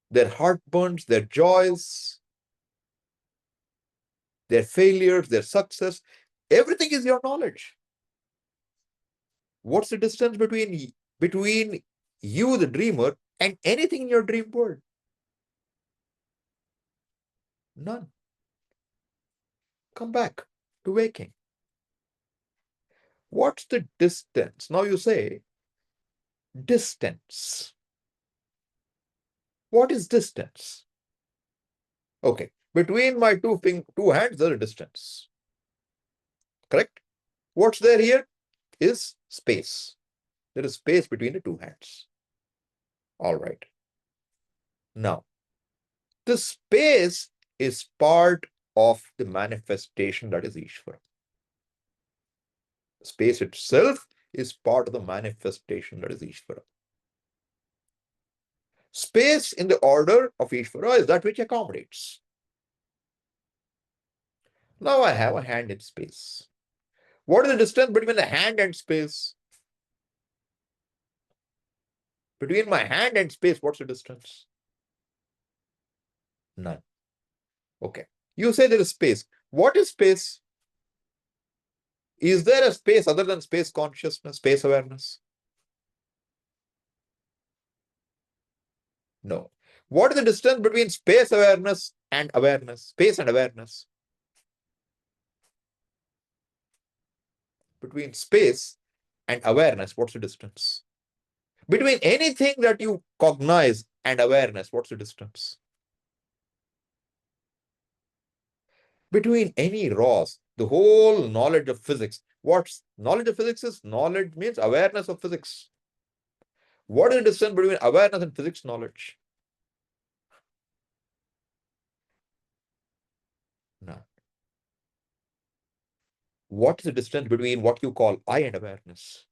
Speaker 1: their heartburns, their joys, their failures, their success, everything is your knowledge. What's the distance between you, the dreamer, and anything in your dream world? None. Come back to waking. What's the distance? Now you say, distance. What is distance? Okay, between my two hands, there's a distance. Correct? What's there here is space. There is space between the two hands. All right. Now, the space is part of the manifestation that is Ishvara. Space itself is part of the manifestation that is Ishvara. Space in the order of Ishvara is that which accommodates. Now I have a hand in space. What is the distance between the hand and space? Between my hand and space, what's the distance? None. Okay. You say there is space. What is space? Is there a space other than space consciousness, space awareness? No. What is the distance between space awareness and awareness? Space and awareness. Between space and awareness, what's the distance? Between anything that you cognize and awareness, what's the distance? Between any raws, the whole knowledge of physics. What's knowledge of physics is? Knowledge means awareness of physics. What is the distance between awareness and physics knowledge? None. What is the distance between what you call I and awareness?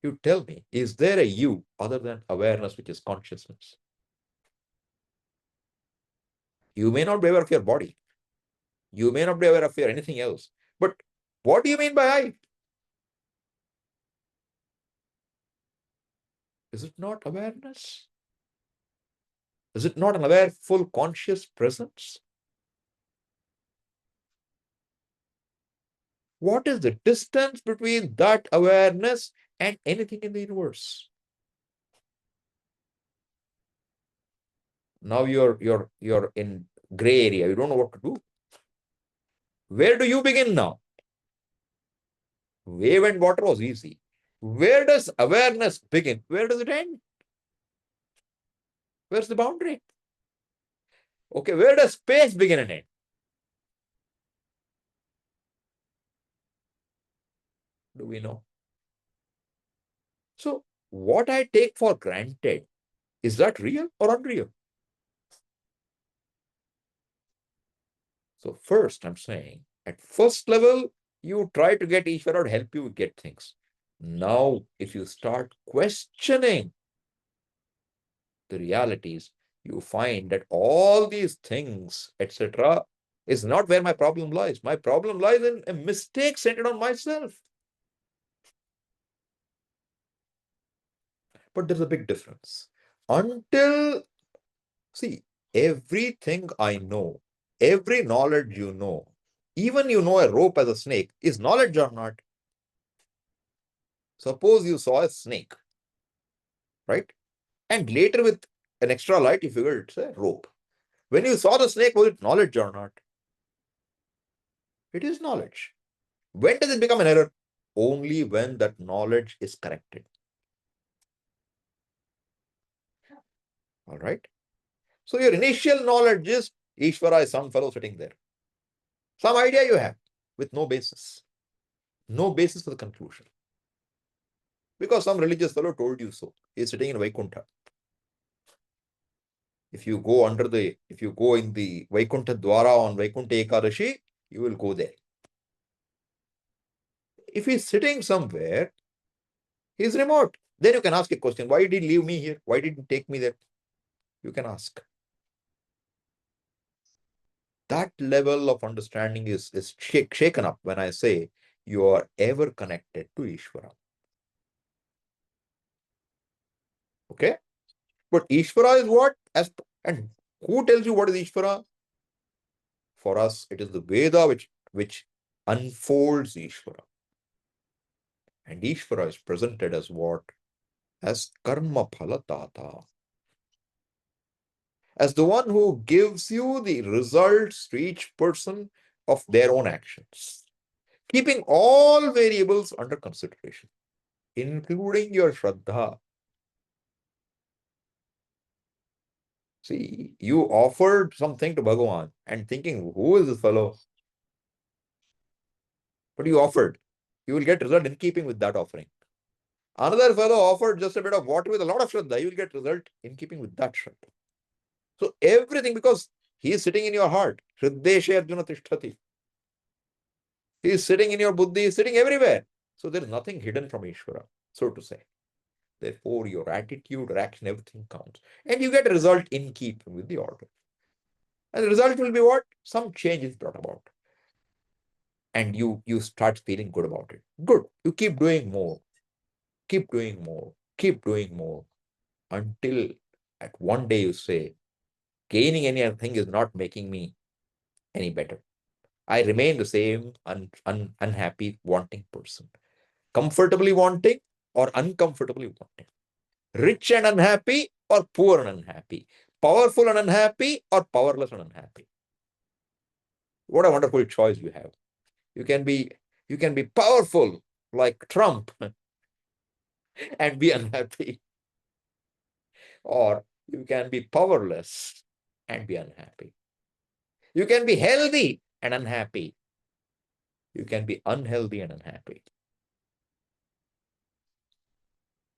Speaker 1: You tell me, is there a you other than awareness, which is consciousness? You may not be aware of your body. You may not be aware of your anything else. But what do you mean by I? Is it not awareness? Is it not an aware, full, conscious presence? What is the distance between that awareness and anything in the universe? Now you're in gray area. You don't know what to do. Where do you begin now? Wave and water was easy. Where does awareness begin? Where does it end? Where's the boundary? Okay, where does space begin and end? Do we know? So what I take for granted, is that real or unreal? So first I'm saying, at first level, you try to get Ishvara to help you get things. Now, if you start questioning the realities, you find that all these things, etc., is not where my problem lies. My problem lies in a mistake centered on myself. But there's a big difference. Until, see, everything I know, every knowledge you know, even you know a rope as a snake, is knowledge or not? Suppose you saw a snake, right? And later with an extra light, you figured it's a rope. When you saw the snake, was it knowledge or not? It is knowledge. When does it become an error? Only when that knowledge is corrected. All right. So your initial knowledge is Ishvara is some fellow sitting there. Some idea you have with no basis. No basis for the conclusion. Because some religious fellow told you so. He's sitting in Vaikuntha. If you go in the Vaikuntha Dwara on Vaikuntha Ekadashi, you will go there. If he's sitting somewhere, he's remote. Then you can ask a question. Why did he leave me here? Why didn't he take me there? You can ask. That level of understanding is shaken up when I say you are ever connected to Ishvara. Okay? But Ishvara is what? And who tells you what is Ishvara? For us, it is the Veda which unfolds Ishvara. And Ishvara is presented as what? As karma phala data. As the one who gives you the results to each person of their own actions, keeping all variables under consideration, including your Shraddha. See, you offered something to Bhagavan and thinking, who is this fellow? But you offered. You will get result in keeping with that offering. Another fellow offered just a bit of water with a lot of Shraddha. You will get result in keeping with that Shraddha. So everything, because he is sitting in your heart. Hriddeshe Arjuna Tishtati. He is sitting in your buddhi, he is sitting everywhere. So there is nothing hidden from Ishvara, so to say. Therefore, your attitude, your action, everything counts. And you get a result in keeping with the order. And the result will be what? Some change is brought about. And you start feeling good about it. Good. You keep doing more. Keep doing more. Keep doing more. Until at one day you say, gaining anything is not making me any better. I remain the same unhappy, wanting person. Comfortably wanting or uncomfortably wanting. Rich and unhappy or poor and unhappy. Powerful and unhappy or powerless and unhappy. What a wonderful choice you have. You can be powerful like Trump and be unhappy. Or you can be powerless and be unhappy. You can be healthy and unhappy. You can be unhealthy and unhappy.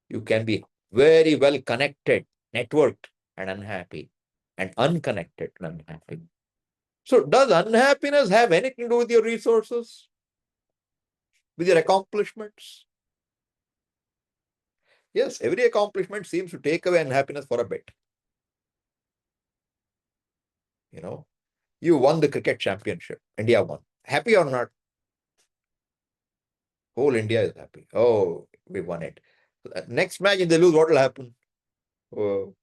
Speaker 1: You can be very well connected, networked and unhappy, and unconnected and unhappy. So does unhappiness have anything to do with your resources? With your accomplishments? Yes, every accomplishment seems to take away unhappiness for a bit. You know, you won the cricket championship. India won. Happy or not? Whole India is happy. Oh, we won it. Next match, if they lose, what will happen? Oh.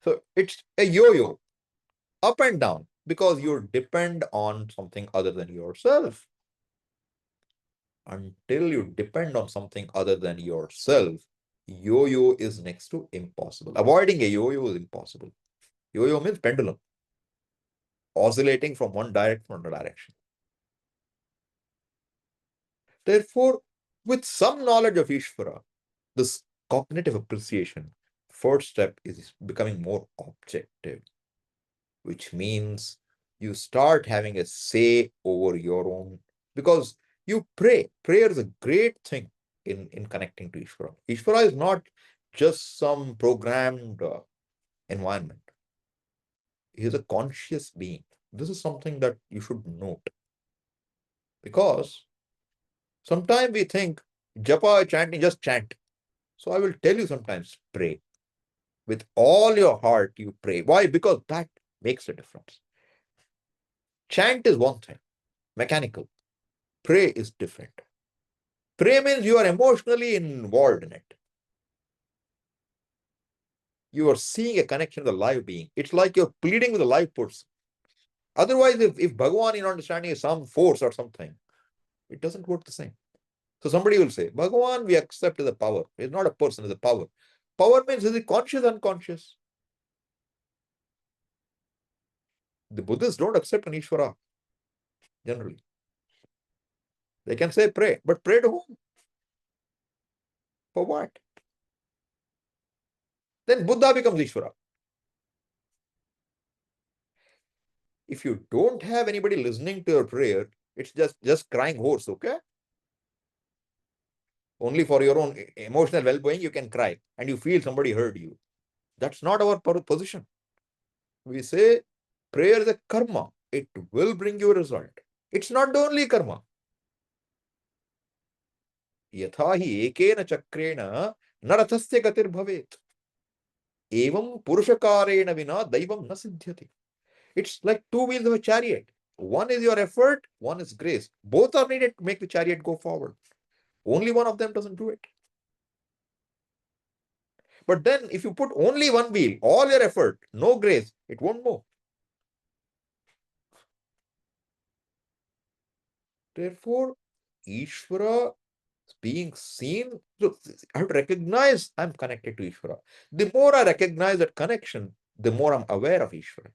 Speaker 1: So it's a yo-yo, up and down, because you depend on something other than yourself. Until you depend on something other than yourself, yo-yo is next to impossible. Avoiding a yo-yo is impossible. Yo-yo means pendulum, oscillating from one direction to another direction. Therefore, with some knowledge of Ishvara, this cognitive appreciation, first step is becoming more objective, which means you start having a say over your own, because you pray. Prayer is a great thing in connecting to Ishvara. Ishvara is not just some programmed environment. He is a conscious being. This is something that you should note, because sometimes we think japa, chanting, just chant. So I will tell you, sometimes pray. With all your heart, you pray. Why? Because that makes a difference. Chant is one thing, mechanical. Pray is different. Pray means you are emotionally involved in it. You are seeing a connection with a live being. It's like you're pleading with a live person. Otherwise, if Bhagavan in understanding is some force or something, it doesn't work the same. So somebody will say, Bhagavan, we accept as a power. It's not a person, it's a power. Power means is it conscious, unconscious? The Buddhists don't accept an Ishvara, generally. They can say pray, but pray to whom? For what? Then Buddha becomes Ishvara. If you don't have anybody listening to your prayer, it's just crying horse, okay? Only for your own emotional well-being, you can cry and you feel somebody heard you. That's not our position. We say prayer is a karma. It will bring you a result. It's not the only karma. यथा हि एकेन चक्रेण न रथस्य गतिर्भवेत् एवं पुरुषकारेण विना दैवं न सिद्ध्यति. It's like two wheels of a chariot. One is your effort, one is grace. Both are needed to make the chariot go forward. Only one of them doesn't do it. But then if you put only one wheel, all your effort, no grace, it won't move. Therefore, Ishvara being seen, look, I have to recognize I'm connected to Ishvara. The more I recognize that connection, the more I'm aware of Ishvara.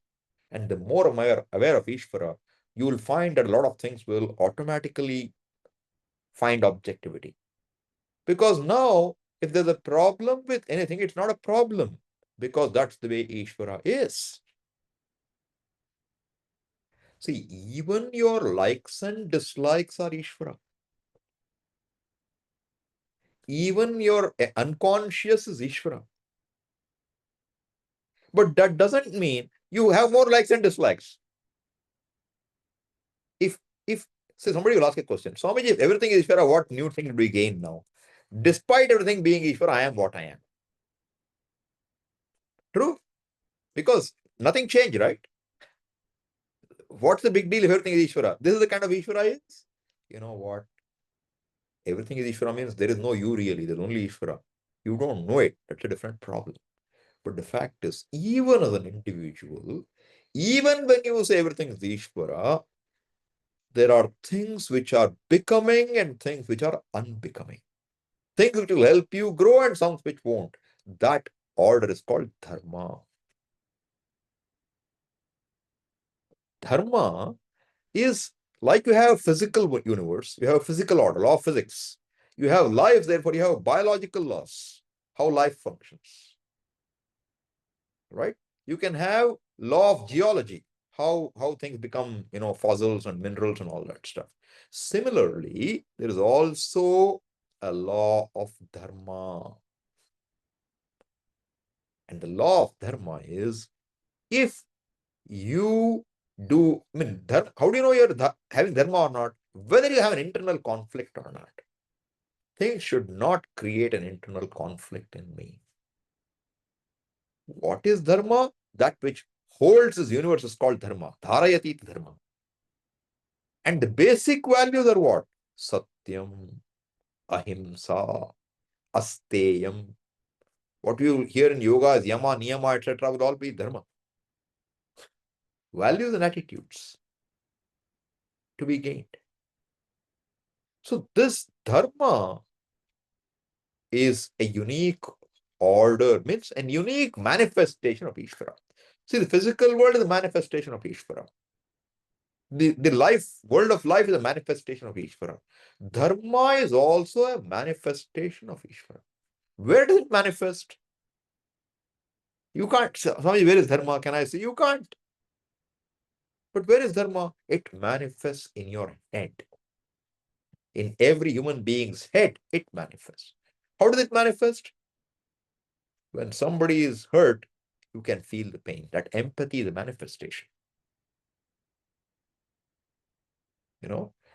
Speaker 1: And the more I'm aware of Ishvara, you will find that a lot of things will automatically find objectivity. Because now, if there's a problem with anything, it's not a problem, because that's the way Ishvara is. See, even your likes and dislikes are Ishvara. Even your unconscious is Ishvara. But that doesn't mean you have more likes and dislikes. If say somebody will ask a question, Swamiji, if everything is Ishvara, what new thing do we gain now? Despite everything being Ishvara, I am what I am. True? Because nothing changed, right? What's the big deal if everything is Ishvara? This is the kind of Ishvara is. You know what? Everything is Ishvara means there is no you really, there's only Ishvara. You don't know it. That's a different problem. But the fact is, even as an individual, even when you say everything is Ishvara, there are things which are becoming and things which are unbecoming. Things which will help you grow and some which won't. That order is called dharma. Dharma is like you have a physical universe, you have a physical order, law of physics. You have life, therefore you have biological laws, how life functions. Right? You can have law of geology, how things become, fossils and minerals and all that stuff. Similarly, there is also a law of dharma. And the law of dharma is, if you do, how do you know you're having dharma or not? Whether you have an internal conflict or not. Things should not create an internal conflict in me. What is dharma? That which holds this universe is called dharma. Dharayati dharma. And the basic values are what? Satyam, ahimsa, asteyam. What you hear in yoga is yama, niyama, etc. would all be dharma. Values and attitudes to be gained. So this dharma is a unique order, means a unique manifestation of Ishvara. See, the physical world is a manifestation of Ishvara. The world of life is a manifestation of Ishvara. Dharma is also a manifestation of Ishvara. Where does it manifest? You can't. Swami, where is dharma? Can I say? You can't. But where is dharma? It manifests in your head. In every human being's head, it manifests. How does it manifest? When somebody is hurt, you can feel the pain. That empathy is a manifestation. And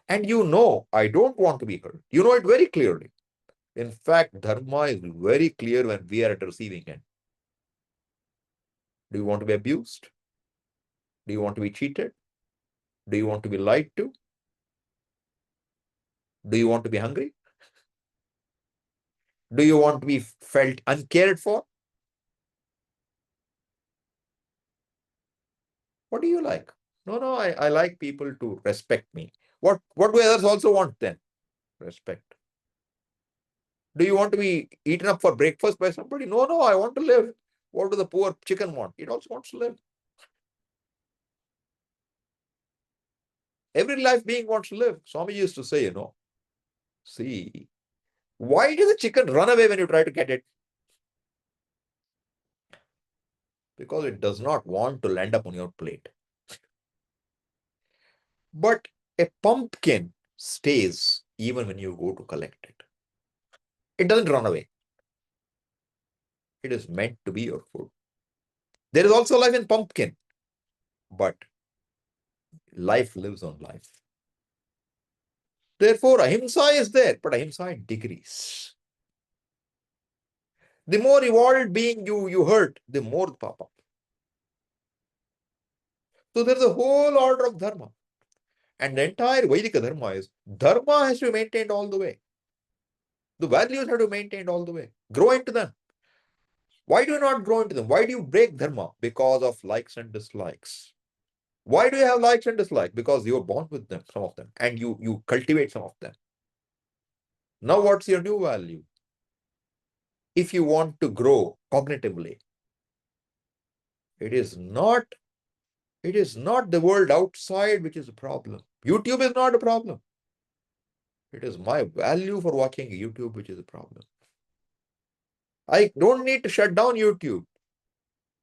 Speaker 1: I don't want to be hurt. You know it very clearly. In fact, dharma is very clear when we are at the receiving end. Do you want to be abused? Do you want to be cheated? Do you want to be lied to? Do you want to be hungry? Do you want to be felt uncared for? What do you like? No, no, I like people to respect me. What do others also want then? Respect. Do you want to be eaten up for breakfast by somebody? No, no, I want to live. What do the poor chicken want? It also wants to live. Every life being wants to live. Swami used to say, see, why does the chicken run away when you try to get it? Because it does not want to land up on your plate. But a pumpkin stays even when you go to collect it. It doesn't run away. It is meant to be your food. There is also life in pumpkin, but life lives on life. Therefore, ahimsa is there, but ahimsa in degrees. The more evolved being you hurt, the more the pop up. So there's a whole order of dharma. And the entire Vedic dharma is dharma has to be maintained all the way. The values have to be maintained all the way. Grow into them. Why do you not grow into them? Why do you break dharma? Because of likes and dislikes. Why do you have likes and dislikes? Because you're born with them, some of them, and you cultivate some of them. Now, what's your new value? If you want to grow cognitively, it is not the world outside which is a problem. YouTube is not a problem. It is my value for watching YouTube which is a problem. I don't need to shut down YouTube.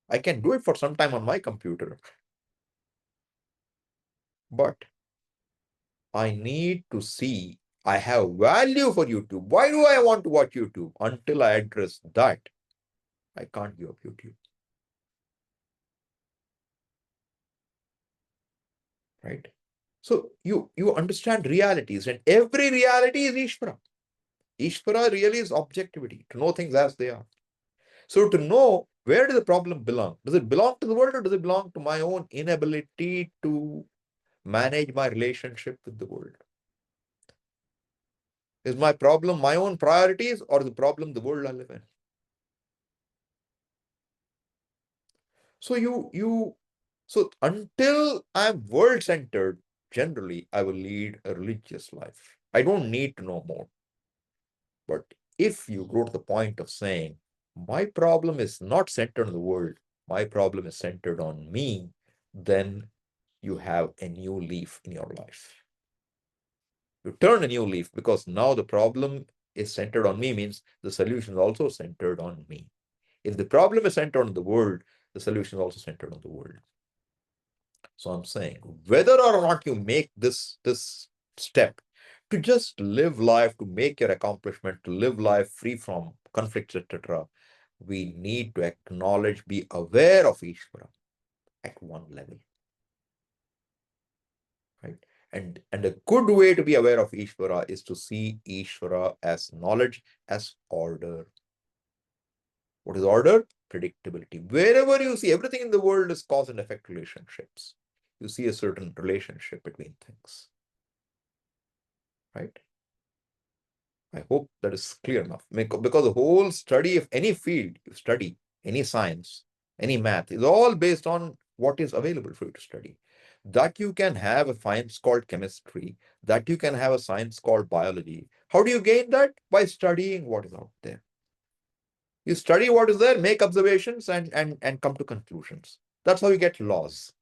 Speaker 1: I can do it for some time on my computer. But I need to see I have value for YouTube. Why do I want to watch YouTube? Until I address that, I can't give up YouTube. Right? So you understand realities, and every reality is Ishvara. Ishvara really is objectivity, to know things as they are. So to know where does the problem belong? Does it belong to the world, or does it belong to my own inability to manage my relationship with the world? Is my problem my own priorities, or the problem the world I live in? So until I'm world-centered, generally I will lead a religious life. I don't need to know more. But if you go to the point of saying, my problem is not centered on the world, my problem is centered on me, then you have a new leaf in your life. You turn a new leaf, because now the problem is centered on me, means the solution is also centered on me. If the problem is centered on the world, the solution is also centered on the world. So I'm saying, whether or not you make this step to just live life, to make your accomplishment, to live life free from conflicts, etc., we need to acknowledge, be aware of Ishvara at one level. Right? And a good way to be aware of Ishvara is to see Ishvara as knowledge, as order. What is order? Predictability. Wherever you see, everything in the world is cause and effect relationships. You see a certain relationship between things. Right? I hope that is clear enough. Because the whole study of any field you study, any science, any math, is all based on what is available for you to study. That you can have a science called chemistry, that you can have a science called biology. How do you gain that? By studying what is out there. You study what is there, make observations, and come to conclusions. That's how you get laws.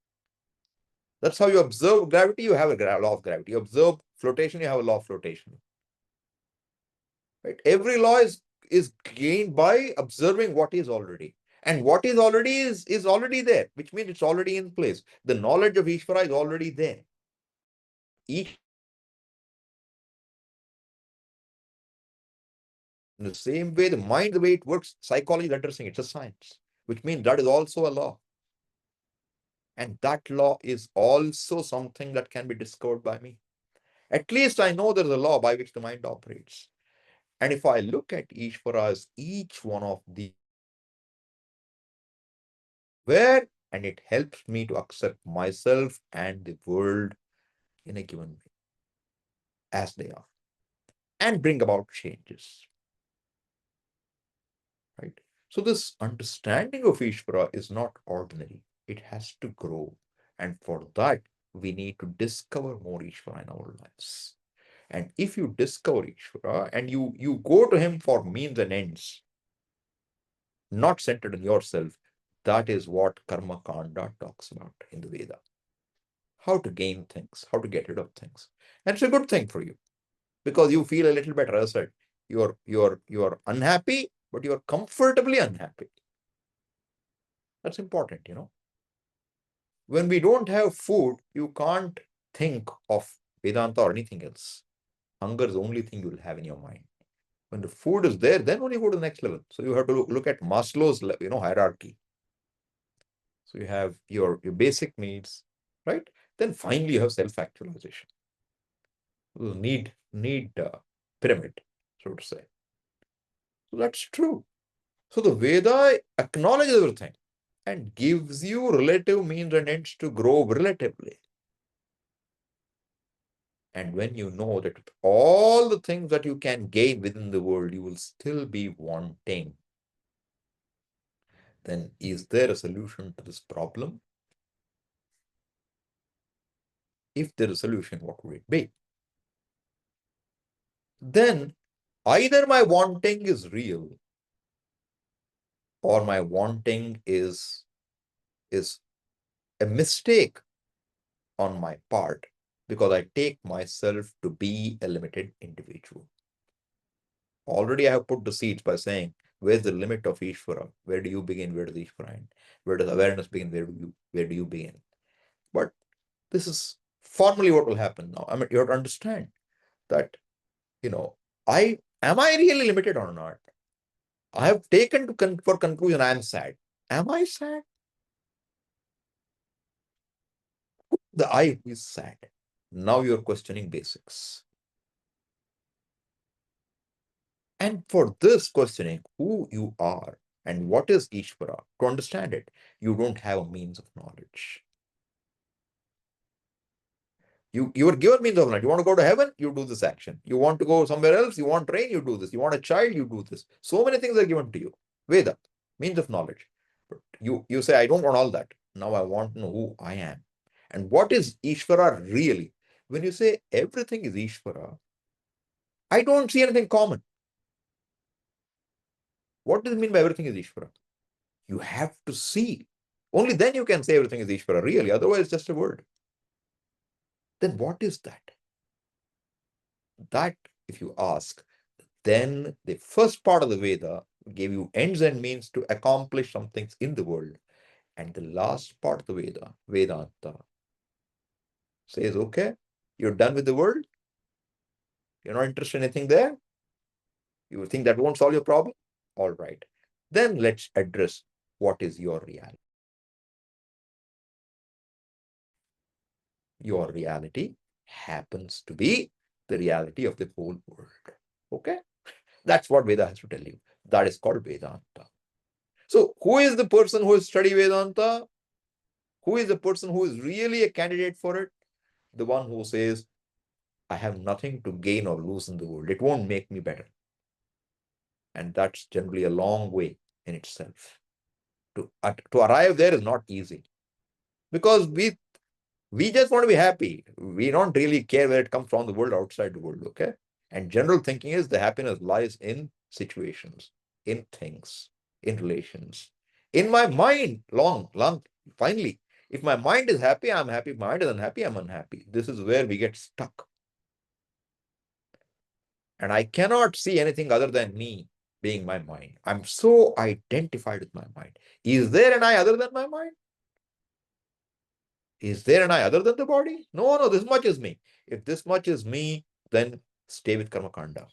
Speaker 1: That's how you observe gravity, you have a law of gravity. You observe flotation, you have a law of flotation. Right? Every law is gained by observing what is already. And what is already is already there, which means it's already in place. The knowledge of Ishvara is already there. Each in the same way, the mind, the way it works, psychology is addressing it's a science, which means that is also a law. And that law is also something that can be discovered by me. At least I know there's a law by which the mind operates. And if I look at Ishvara as each one of the where, and it helps me to accept myself and the world in a given way as they are and bring about changes. Right? So this understanding of Ishvara is not ordinary. It has to grow. And for that, we need to discover more Ishvara in our lives. And if you discover Ishvara and you go to him for means and ends, not centered in yourself, that is what Karma Kanda talks about in the Veda. How to gain things, how to get rid of things. And it's a good thing for you because you feel a little better. As I said, you're unhappy, but you're comfortably unhappy. That's important. When we don't have food, you can't think of Vedanta or anything else. Hunger is the only thing you'll have in your mind. When the food is there, then only go to the next level. So you have to look at Maslow's hierarchy. So you have your basic needs, right? Then finally you have self-actualization. Need pyramid, so to say. So that's true. So the Veda acknowledges everything and gives you relative means and ends to grow relatively. And when you know that all the things that you can gain within the world, you will still be wanting, then is there a solution to this problem? If there is a solution, what would it be? Then either my wanting is real or my wanting is a mistake on my part because I take myself to be a limited individual. Already I have put the seeds by saying, where's the limit of Ishvara? Where do you begin? Where does Ishvara end? Where does awareness begin? Where do you begin? But this is formally what will happen now. I mean, you have to understand that, am I really limited or not? I have taken for conclusion, I am sad. Am I sad? The I is sad. Now you're questioning basics. And for this questioning, who you are and what is Ishvara, to understand it, you don't have a means of knowledge. You are given means of knowledge. You want to go to heaven, you do this action. You want to go somewhere else, you want rain, you do this. You want a child, you do this. So many things are given to you. Veda, means of knowledge. But you say, I don't want all that. Now I want to know who I am. And what is Ishvara really? When you say everything is Ishvara, I don't see anything common. What does it mean by everything is Ishvara? You have to see. Only then you can say everything is Ishvara, really. Otherwise, it's just a word. Then what is that? That, if you ask, then the first part of the Veda gave you ends and means to accomplish some things in the world. And the last part of the Veda, Vedanta, says, okay, you're done with the world. You're not interested in anything there. You think that won't solve your problem? All right. Then let's address what is your reality. Your reality happens to be the reality of the whole world. Okay? That's what Veda has to tell you. That is called Vedanta. So who is the person who has studied Vedanta? Who is the person who is really a candidate for it? The one who says, I have nothing to gain or lose in the world. It won't make me better. And that's generally a long way in itself. To arrive there is not easy because we just want to be happy. We don't really care where it comes from, the world or outside the world, okay? And general thinking is the happiness lies in situations, in things, in relations. In my mind, finally, if my mind is happy, I'm happy. If my mind is unhappy, I'm unhappy. This is where we get stuck. And I cannot see anything other than me being my mind. I'm so identified with my mind. Is there an I other than my mind? Is there an I other than the body? No, this much is me. If this much is me, then stay with Karma Kanda.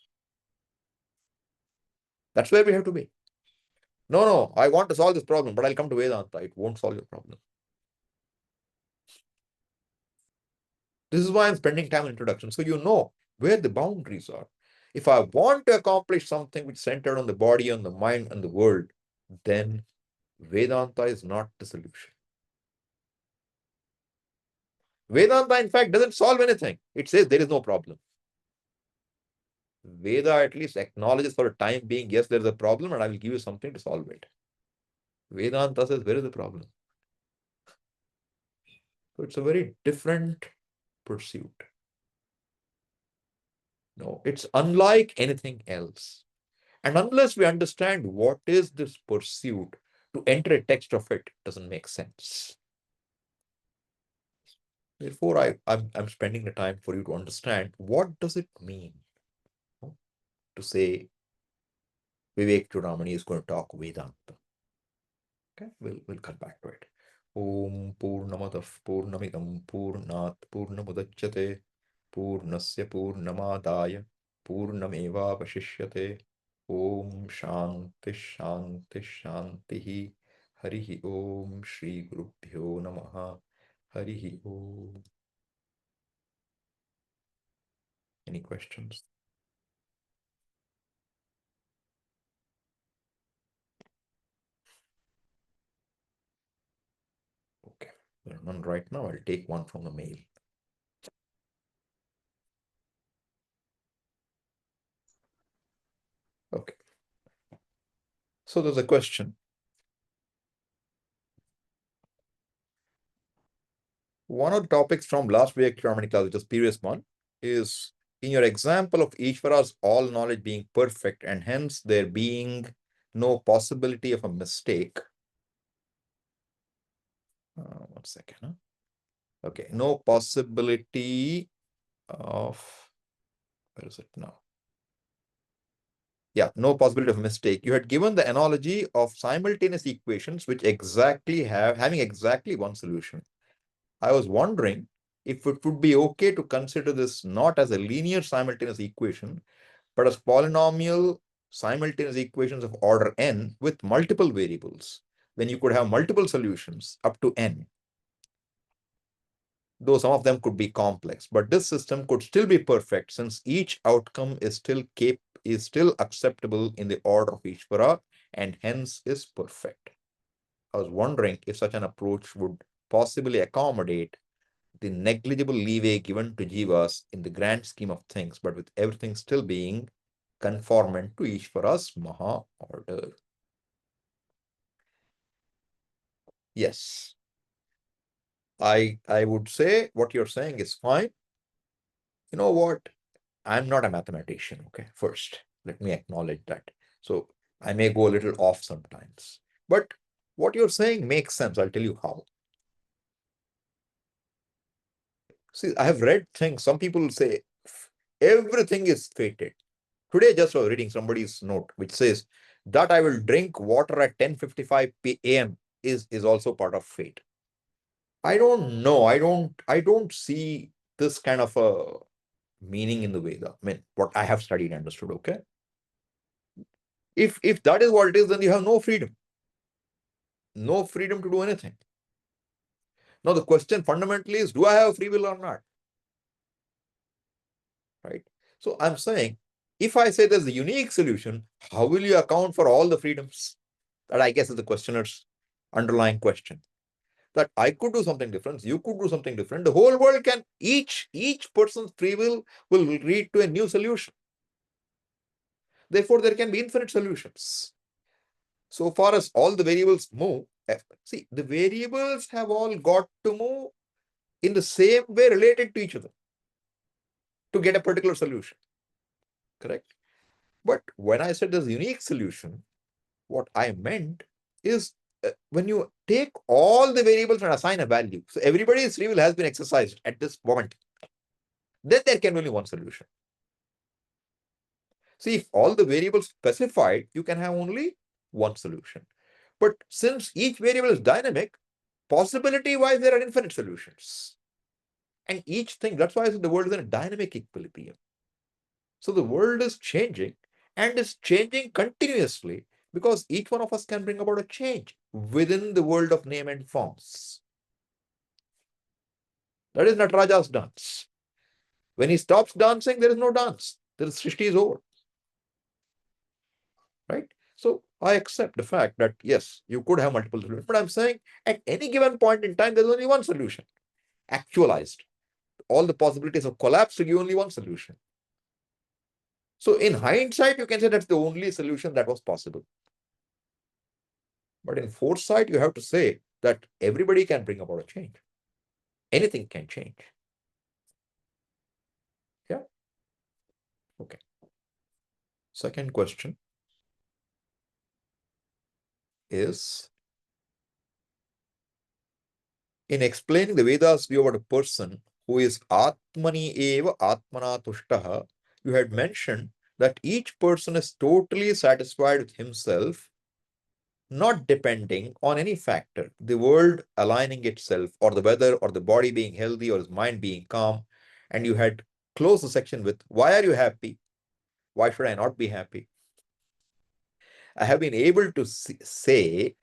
Speaker 1: That's where we have to be. No, I want to solve this problem, but I'll come to Vedanta. It won't solve your problem. This is why I'm spending time in introduction. So you know where the boundaries are. If I want to accomplish something which is centered on the body, on the mind, and the world, then Vedanta is not the solution. Vedanta, in fact, doesn't solve anything. It says there is no problem. Veda at least acknowledges for a time being, yes, there is a problem, and I will give you something to solve it. Vedanta says, where is the problem? So it's a very different pursuit. No, it's unlike anything else. And unless we understand what is this pursuit, to enter a text of it doesn't make sense. Therefore, I'm spending the time for you to understand what does it mean, to say Vivek Chudamani is going to talk Vedanta. Okay, we'll come back to it. Om Purnamadav Purnamidam Purnat Purnamudachyate Purnasya Purnamadaya Purnameva Vashishyate. Om Shanti Shanti Shanti. Harihi Om Shri Gurubhyo Namaha. Harihi Om. Any questions? Okay, there are none right now. I'll take one from the mail. Okay. So there's a question. One of the topics from last week, Harmony class, which is previous one, is in your example of Isvara's all knowledge being perfect and hence there being no possibility of a mistake. One second. Huh? Okay, no possibility of, where is it now? Yeah, no possibility of mistake. You had given the analogy of simultaneous equations which having exactly one solution. I was wondering if it would be okay to consider this not as a linear simultaneous equation, but as polynomial simultaneous equations of order n with multiple variables, when you could have multiple solutions up to n. Though some of them could be complex, but this system could still be perfect since each outcome is still acceptable in the order of Ishvara and hence is perfect. I was wondering if such an approach would possibly accommodate the negligible leeway given to jivas in the grand scheme of things, but with everything still being conformant to Ishvara's Maha order. Yes, I would say what you're saying is fine. You know what? I'm not a mathematician, okay? First, let me acknowledge that. So I may go a little off sometimes. But what you're saying makes sense. I'll tell you how. See, I have read things. Some people say everything is fated. Today, just was reading somebody's note which says that I will drink water at 10:55 p.m. is also part of fate. I don't know. I don't see this kind of a meaning in the Veda. I mean, what I have studied and understood, okay? If that is what it is, then you have no freedom. No freedom to do anything. Now, the question fundamentally is, do I have free will or not? Right? So I'm saying, if I say there's a unique solution, how will you account for all the freedoms? That I guess is the questioner's underlying question. That I could do something different, you could do something different. The whole world can, each person's free will lead to a new solution. Therefore, there can be infinite solutions. So far as all the variables move, see, the variables have all got to move in the same way related to each other to get a particular solution. Correct? But when I said there's a unique solution, what I meant is when you take all the variables and assign a value, so everybody's free will has been exercised at this moment, then there can be only one solution. See, if all the variables specified, you can have only one solution. But since each variable is dynamic, possibility-wise, there are infinite solutions. And each thing, that's why I said the world is in a dynamic equilibrium. So the world is changing and is changing continuously because each one of us can bring about a change within the world of name and forms. That is Nataraja's dance. When he stops dancing, there is no dance. The Srishti is over. Right? So I accept the fact that, yes, you could have multiple solutions, but I'm saying at any given point in time, there's only one solution actualized. All the possibilities of collapse to give only one solution. So in hindsight, you can say that's the only solution that was possible. But in foresight, you have to say that everybody can bring about a change. anything can change. Yeah. Okay. Second question is, in explaining the Vedas view about a person who is Atmani eva Atmana Tushtaha, you had mentioned that each person is totally satisfied with himself, not depending on any factor, the world aligning itself, or the weather, or the body being healthy, or his mind being calm. And you had closed the section with, why are you happy? Why should I not be happy? I have been able to see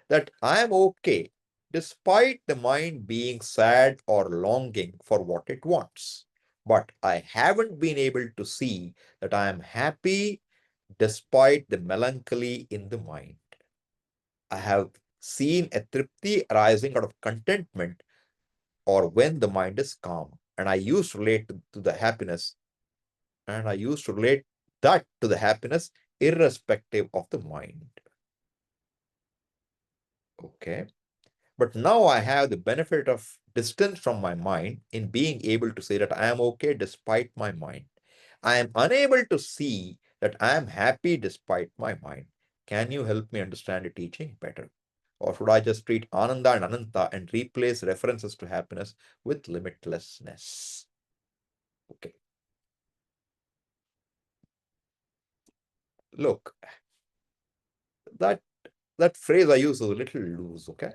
Speaker 1: that I am okay despite the mind being sad or longing for what it wants. But I haven't been able to see that I am happy despite the melancholy in the mind. I have seen a tripti arising out of contentment or when the mind is calm. And I used to relate to the happiness, and I used to relate that to the happiness irrespective of the mind. Okay. But now I have the benefit of distance from my mind in being able to say that I am okay despite my mind. I am unable to see that I am happy despite my mind. Can you help me understand the teaching better? Or should I just treat Ananda and Ananta and replace references to happiness with limitlessness? Okay. Look, that that phrase I use is a little loose, okay?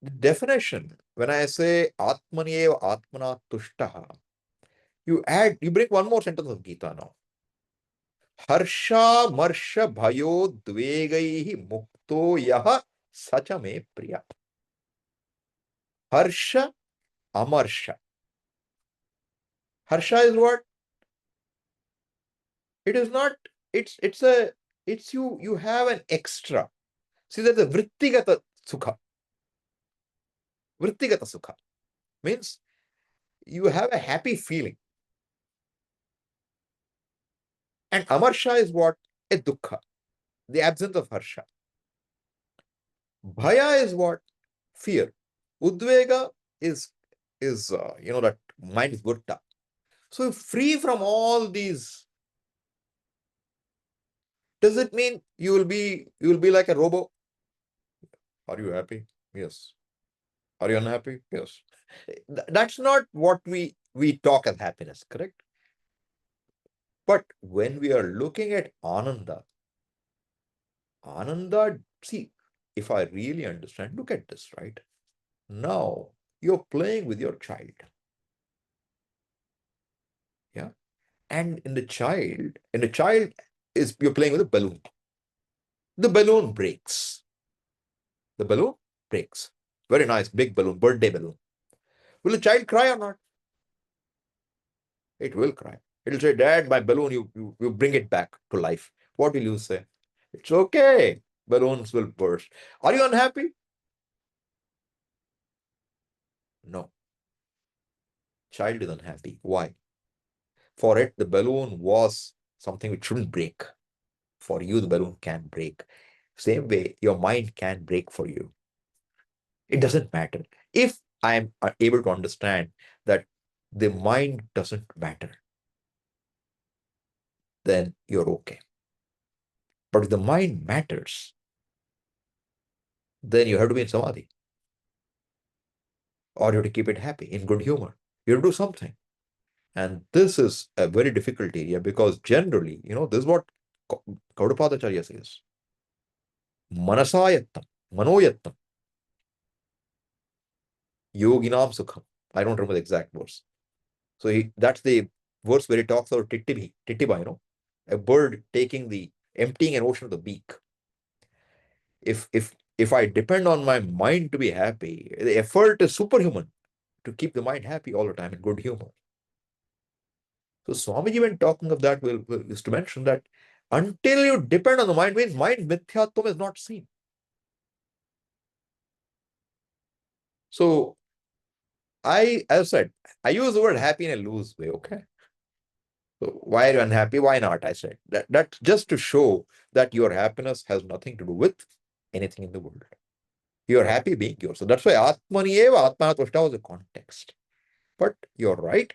Speaker 1: The definition, when I say Atmaniyeva Atmana Tushtaha, you bring one more sentence of Gita now. Harsha Marsha Bhayo Dvegaihi Mukto Yaha Sacha Me Priya. Harsha Amarsha. Harsha is what? It is not, it's you have an extra. See, there's a Vrittigata Sukha. Vrittigata Sukha means you have a happy feeling. And Amarsha is what? A Dukkha, the absence of Harsha. Bhaya is what? Fear. Udvega is that mind is gutta. So free from all these, does it mean you will be like a robot? Are you happy? Yes. Are you unhappy? Yes. That's not what we talk as happiness, correct? But when we are looking at Ananda, see, if I really understand, look at this, right? Now you're playing with your child. Yeah. And in the child is you're playing with a balloon. The balloon breaks. The balloon breaks. Very nice, big balloon, birthday balloon. Will the child cry or not? It will cry. It'll say, Dad, my balloon, you bring it back to life. What will you say? It's okay. Balloons will burst. Are you unhappy? No. Child is unhappy. Why? For it, the balloon was something which shouldn't break. For you, the balloon can break. Same way, your mind can break for you. It doesn't matter. If I am able to understand that the mind doesn't matter, then you're okay. But if the mind matters, then you have to be in samadhi, or you have to keep it happy, in good humor. You have to do something. And this is a very difficult area because generally, this is what Gaudapadacharya says. Manasayattam, manoyattam, yoginam sukham. I don't remember the exact verse. So that's the verse where he talks about titiba, a bird emptying an ocean of the beak. If I depend on my mind to be happy, the effort is superhuman to keep the mind happy all the time in good humor. So Swamiji, when talking of that, is to mention that until you depend on the mind, means mind mithyatvam is not seen. So as I said, I use the word happy in a loose way, okay? So why are you unhappy? Why not? I said that's just to show that your happiness has nothing to do with anything in the world. You're happy being yours. So that's why Atmani eva Atmana Tushta was a context. But you're right.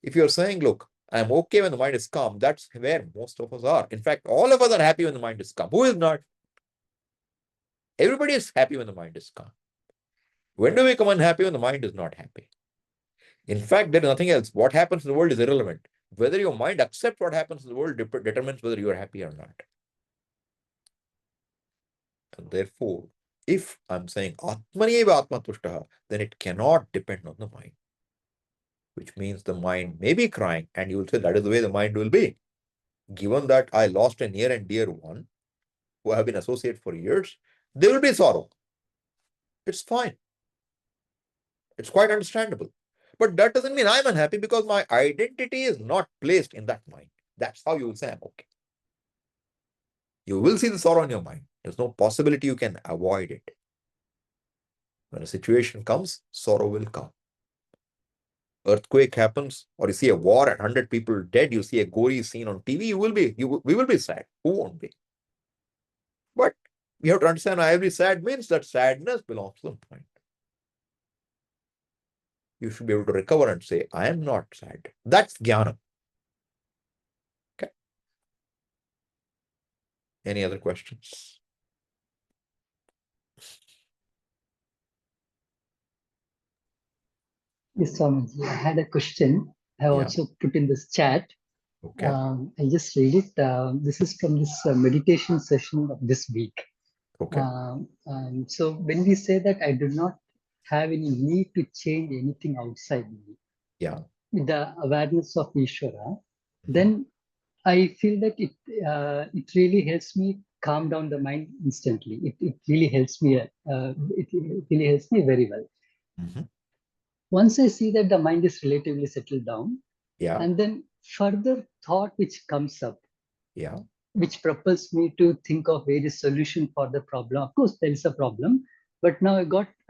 Speaker 1: If you're saying, look, I'm okay when the mind is calm, that's where most of us are. In fact, all of us are happy when the mind is calm. Who is not? Everybody is happy when the mind is calm. When do we become unhappy? When the mind is not happy. In fact, there is nothing else. What happens in the world is irrelevant. Whether your mind accepts what happens in the world determines whether you are happy or not. And therefore, if I'm saying Atmani eva Atma Tushtaha, then it cannot depend on the mind. Which means the mind may be crying, and you will say that is the way the mind will be. Given that I lost a near and dear one who have been associated for years, there will be sorrow. It's fine. It's quite understandable. But that doesn't mean I'm unhappy because my identity is not placed in that mind. That's how you will say I'm okay. You will see the sorrow in your mind. There's no possibility you can avoid it. When a situation comes, sorrow will come. Earthquake happens, or you see a war and 100 people dead, you see a gory scene on TV, we will be sad. Who won't be? But we have to understand every sad means that sadness belongs to the mind. You should be able to recover and say, I am not sad. That's jnana. Okay. Any other questions?
Speaker 2: Yes, Swamiji, I had a question. I
Speaker 1: Yeah.
Speaker 2: also put in this chat.
Speaker 1: Okay.
Speaker 2: I just read it. This is from this meditation session of this week.
Speaker 1: Okay.
Speaker 2: So when we say that I do not have any need to change anything outside me,
Speaker 1: Yeah.
Speaker 2: with the awareness of Ishvara,
Speaker 1: Mhm.
Speaker 2: then I feel that it really helps me calm down the mind instantly. It really helps me. It really helps me very well.
Speaker 1: Mhm.
Speaker 2: Once I see that the mind is relatively settled down,
Speaker 1: Yeah.
Speaker 2: and then further thought which comes up,
Speaker 1: Yeah.
Speaker 2: which propels me to think of various solution for the problem. Of course, there is a problem, but now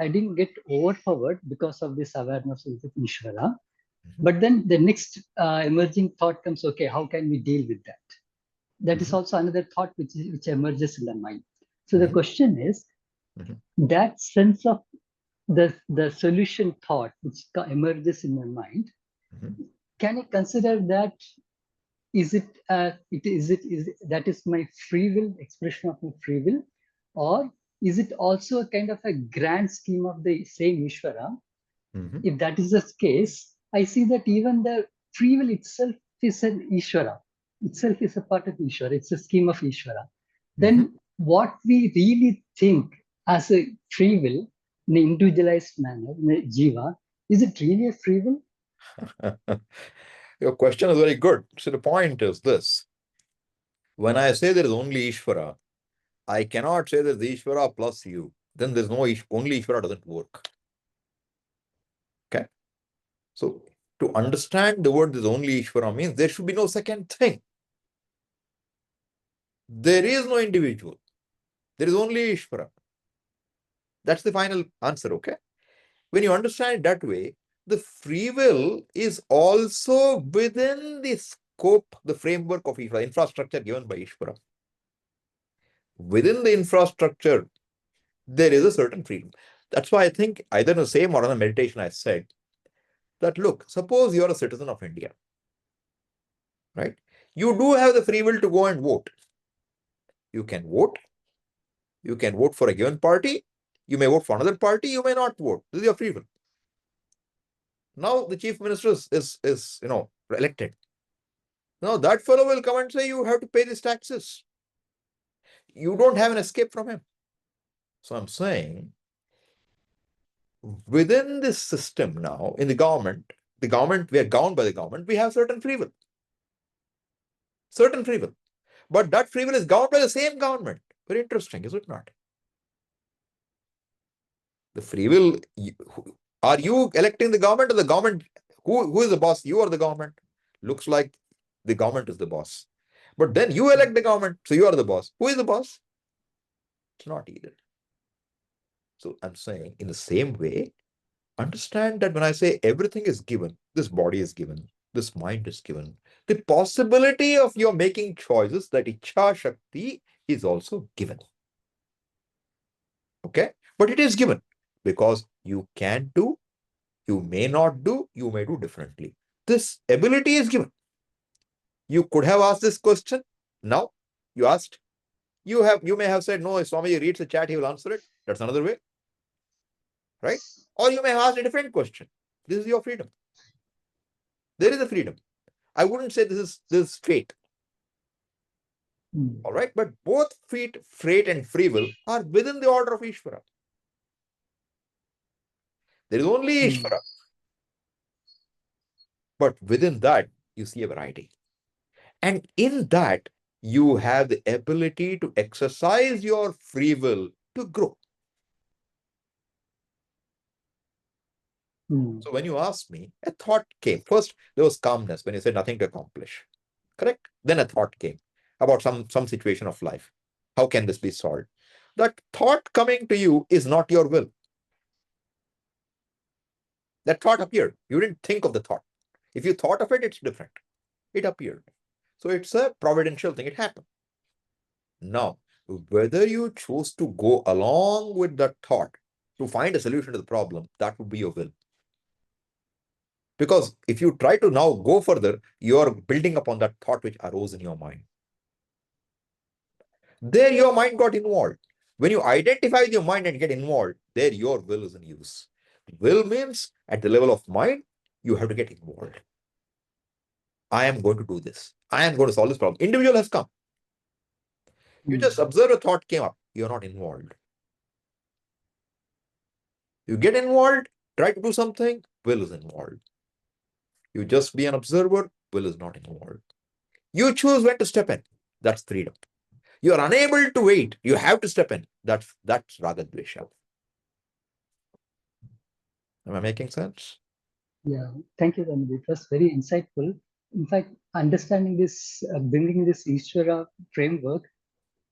Speaker 2: I didn't get overpowered because of this awareness of Ishvara.
Speaker 1: Mhm.
Speaker 2: But then the next emerging thought comes, okay, how can we deal with that? That is
Speaker 1: Mhm.
Speaker 2: also another thought which emerges in the mind. So the
Speaker 1: Mhm.
Speaker 2: question is
Speaker 1: Mhm.
Speaker 2: that sense of the solution thought which emerges in my mind,
Speaker 1: Mhm.
Speaker 2: can I consider that is it that is my free will, expression of my free will, or is it also a kind of a grand scheme of the same Ishvara?
Speaker 1: Mhm.
Speaker 2: If that is the case, I see that even the free will itself is an Ishvara, itself is a part of Ishvara, it's a scheme of Ishvara. Then
Speaker 1: Mhm.
Speaker 2: what we really think as a free will in an individualized manner, in a jiva, is it really a free will?
Speaker 1: Your question is very good. So the point is this. When I say there is only Ishvara, I cannot say there's Ishvara plus you. Then there's no only Ishvara doesn't work. Okay. So to understand the word there's only Ishvara means there should be no second thing. There is no individual. There is only Ishvara. That's the final answer. Okay. When you understand it that way, the free will is also within the scope, the framework of Ishvara, infrastructure given by Ishvara. Within the infrastructure, there is a certain freedom. That's why I think either in the same or in the meditation I said that, look, suppose you're a citizen of India, right? You do have the free will to go and vote. You can vote. You can vote for a given party. You may vote for another party. You may not vote. This is your free will. Now the chief minister is elected. Now that fellow will come and say you have to pay these taxes. You don't have an escape from him. So I'm saying within this system now in the government, we are governed by the government, we have certain free will. Certain free will. But that free will is governed by the same government. Very interesting, is it not? The free will, are you electing the government or the government? Who is the boss? You or the government? Looks like the government is the boss. But then you elect the government, so you are the boss. Who is the boss? It's not either. So I'm saying in the same way, understand that when I say everything is given, this body is given, This mind is given. The possibility of your making choices, that Ichha Shakti, is also given. Okay? But it is given because you can do, you may not do, you may do differently. This ability is given. You could have asked this question. Now you asked. You may have said, no, if Swami reads the chat, he will answer it. That's another way. Right? Or you may ask a different question. This is your freedom. There is a freedom. I wouldn't say this is fate. All right, but both fate and free will are within the order of Ishvara. There is only Ishvara. But within that, you see a variety. And in that, you have the ability to exercise your free will to grow. So when you asked me, a thought came. First, there was calmness when you said nothing to accomplish. Correct? Then a thought came about some situation of life. How can this be solved? That thought coming to you is not your will. That thought appeared. You didn't think of the thought. If you thought of it, it's different. It appeared. So it's a providential thing. It happened. Now, whether you choose to go along with that thought to find a solution to the problem, that would be your will. Because if you try to now go further, you're building upon that thought which arose in your mind. There your mind got involved. When you identify with your mind and get involved, there your will is in use. Will means at the level of mind, you have to get involved. I am going to do this. I am going to solve this problem. Individual has come. You just observe a thought came up. You're not involved. You get involved, try to do something, will is involved. You just be an observer, will is not involved. You choose when to step in. That's freedom. You are unable to wait. You have to step in. That's Ragadvesha. Am I making sense?
Speaker 2: Yeah, thank you, Ramji. It was very insightful. In fact, understanding this, bringing this Ishvara framework,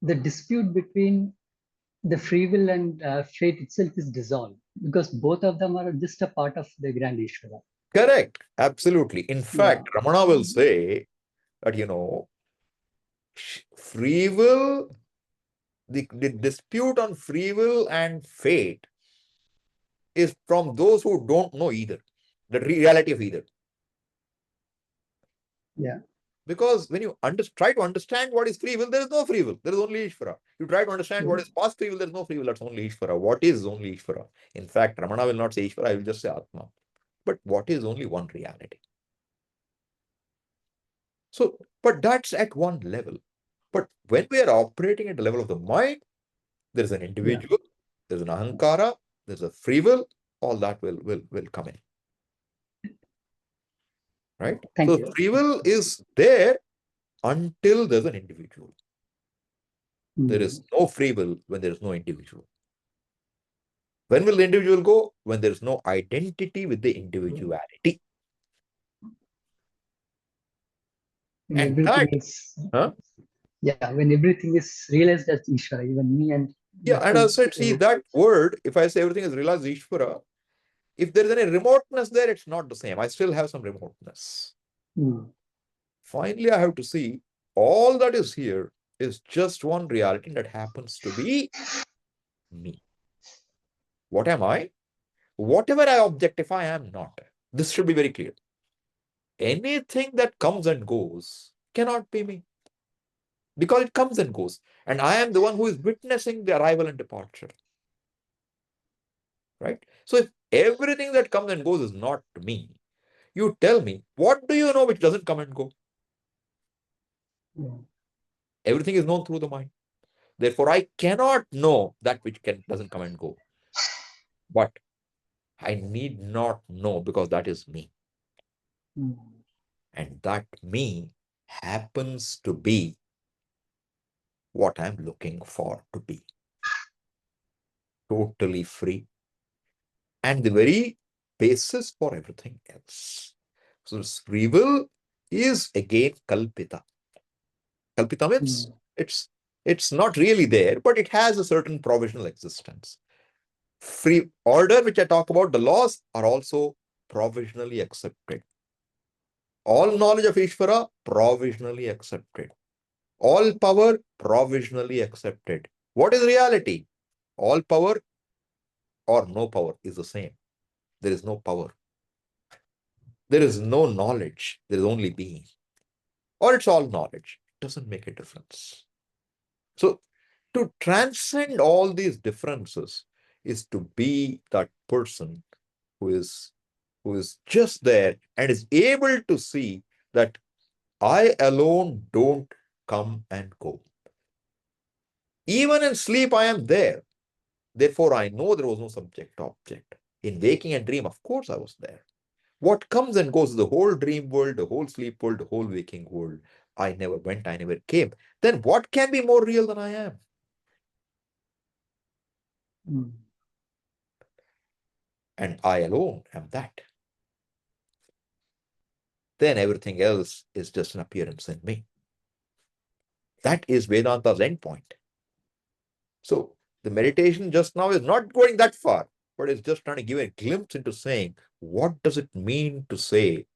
Speaker 2: the dispute between the free will and fate itself is dissolved because both of them are just a part of the grand Ishvara.
Speaker 1: Correct. Absolutely. In fact, Ramana will say that, free will, the dispute on free will and fate is from those who don't know either, the reality of either.
Speaker 2: Yeah.
Speaker 1: Because when you try to understand what is free will, there is no free will. There is only Ishvara. You try to understand what is past free will, there is no free will. That's only Ishvara. What is only Ishvara? In fact, Ramana will not say Ishvara, I will just say Atma. But what is only one reality? So, but that's at one level. But when we are operating at the level of the mind, there is an individual, there's an ahankara, there's a free will, all that will come in. Right?
Speaker 2: Thank
Speaker 1: so
Speaker 2: you.
Speaker 1: free will is there until there's an individual. There is no free will when there is no individual. When will the individual go? When there is no identity with the individuality.
Speaker 2: When
Speaker 1: And
Speaker 2: everything
Speaker 1: that,
Speaker 2: is, when everything is realized as Ishvara, even me and
Speaker 1: and I said, see that word, if I say everything is realized Ishvara, if there is any remoteness there, it's not the same. I still have some remoteness. Finally, I have to see all that is here is just one reality that happens to be me. What am I? Whatever I objectify, I am not. This should be very clear. Anything that comes and goes cannot be me. Because it comes and goes. And I am the one who is witnessing the arrival and departure. Right? So if everything that comes and goes is not me, you tell me, what do you know which doesn't come and go? Everything is known through the mind. Therefore, I cannot know that which doesn't come and go. But I need not know because that is me. And that me happens to be what I'm looking for to be. Totally free. And the very basis for everything else. So this free will is again kalpita. Kalpita means it's not really there, but it has a certain provisional existence. Free order, which I talk about, the laws are also provisionally accepted. All knowledge of Ishvara, provisionally accepted. All power, provisionally accepted. What is reality? All power or no power is the same. There is no power. There is no knowledge. There is only being. Or it's all knowledge. It doesn't make a difference. So to transcend all these differences is to be that person who is just there and is able to see that I alone don't come and go. Even in sleep, I am there. Therefore, I know there was no subject object. In waking and dream, of course, I was there. What comes and goes is the whole dream world, the whole sleep world, the whole waking world. I never went, I never came. Then what can be more real than I am?
Speaker 2: Mm.
Speaker 1: And I alone am that. Then everything else is just an appearance in me. That is Vedanta's endpoint. So the meditation just now is not going that far, but it's just trying to give a glimpse into saying, what does it mean to say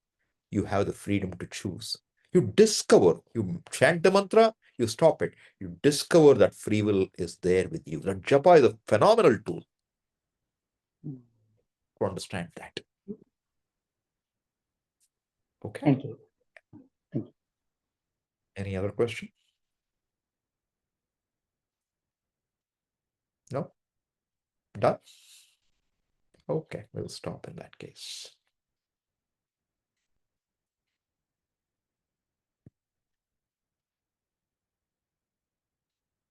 Speaker 1: you have the freedom to choose? You discover, you chant the mantra, you stop it. You discover that free will is there with you. That japa is a phenomenal tool to understand that. Okay.
Speaker 2: Thank you. Thank you.
Speaker 1: Any other question? No? Done? Okay, we'll stop in that case.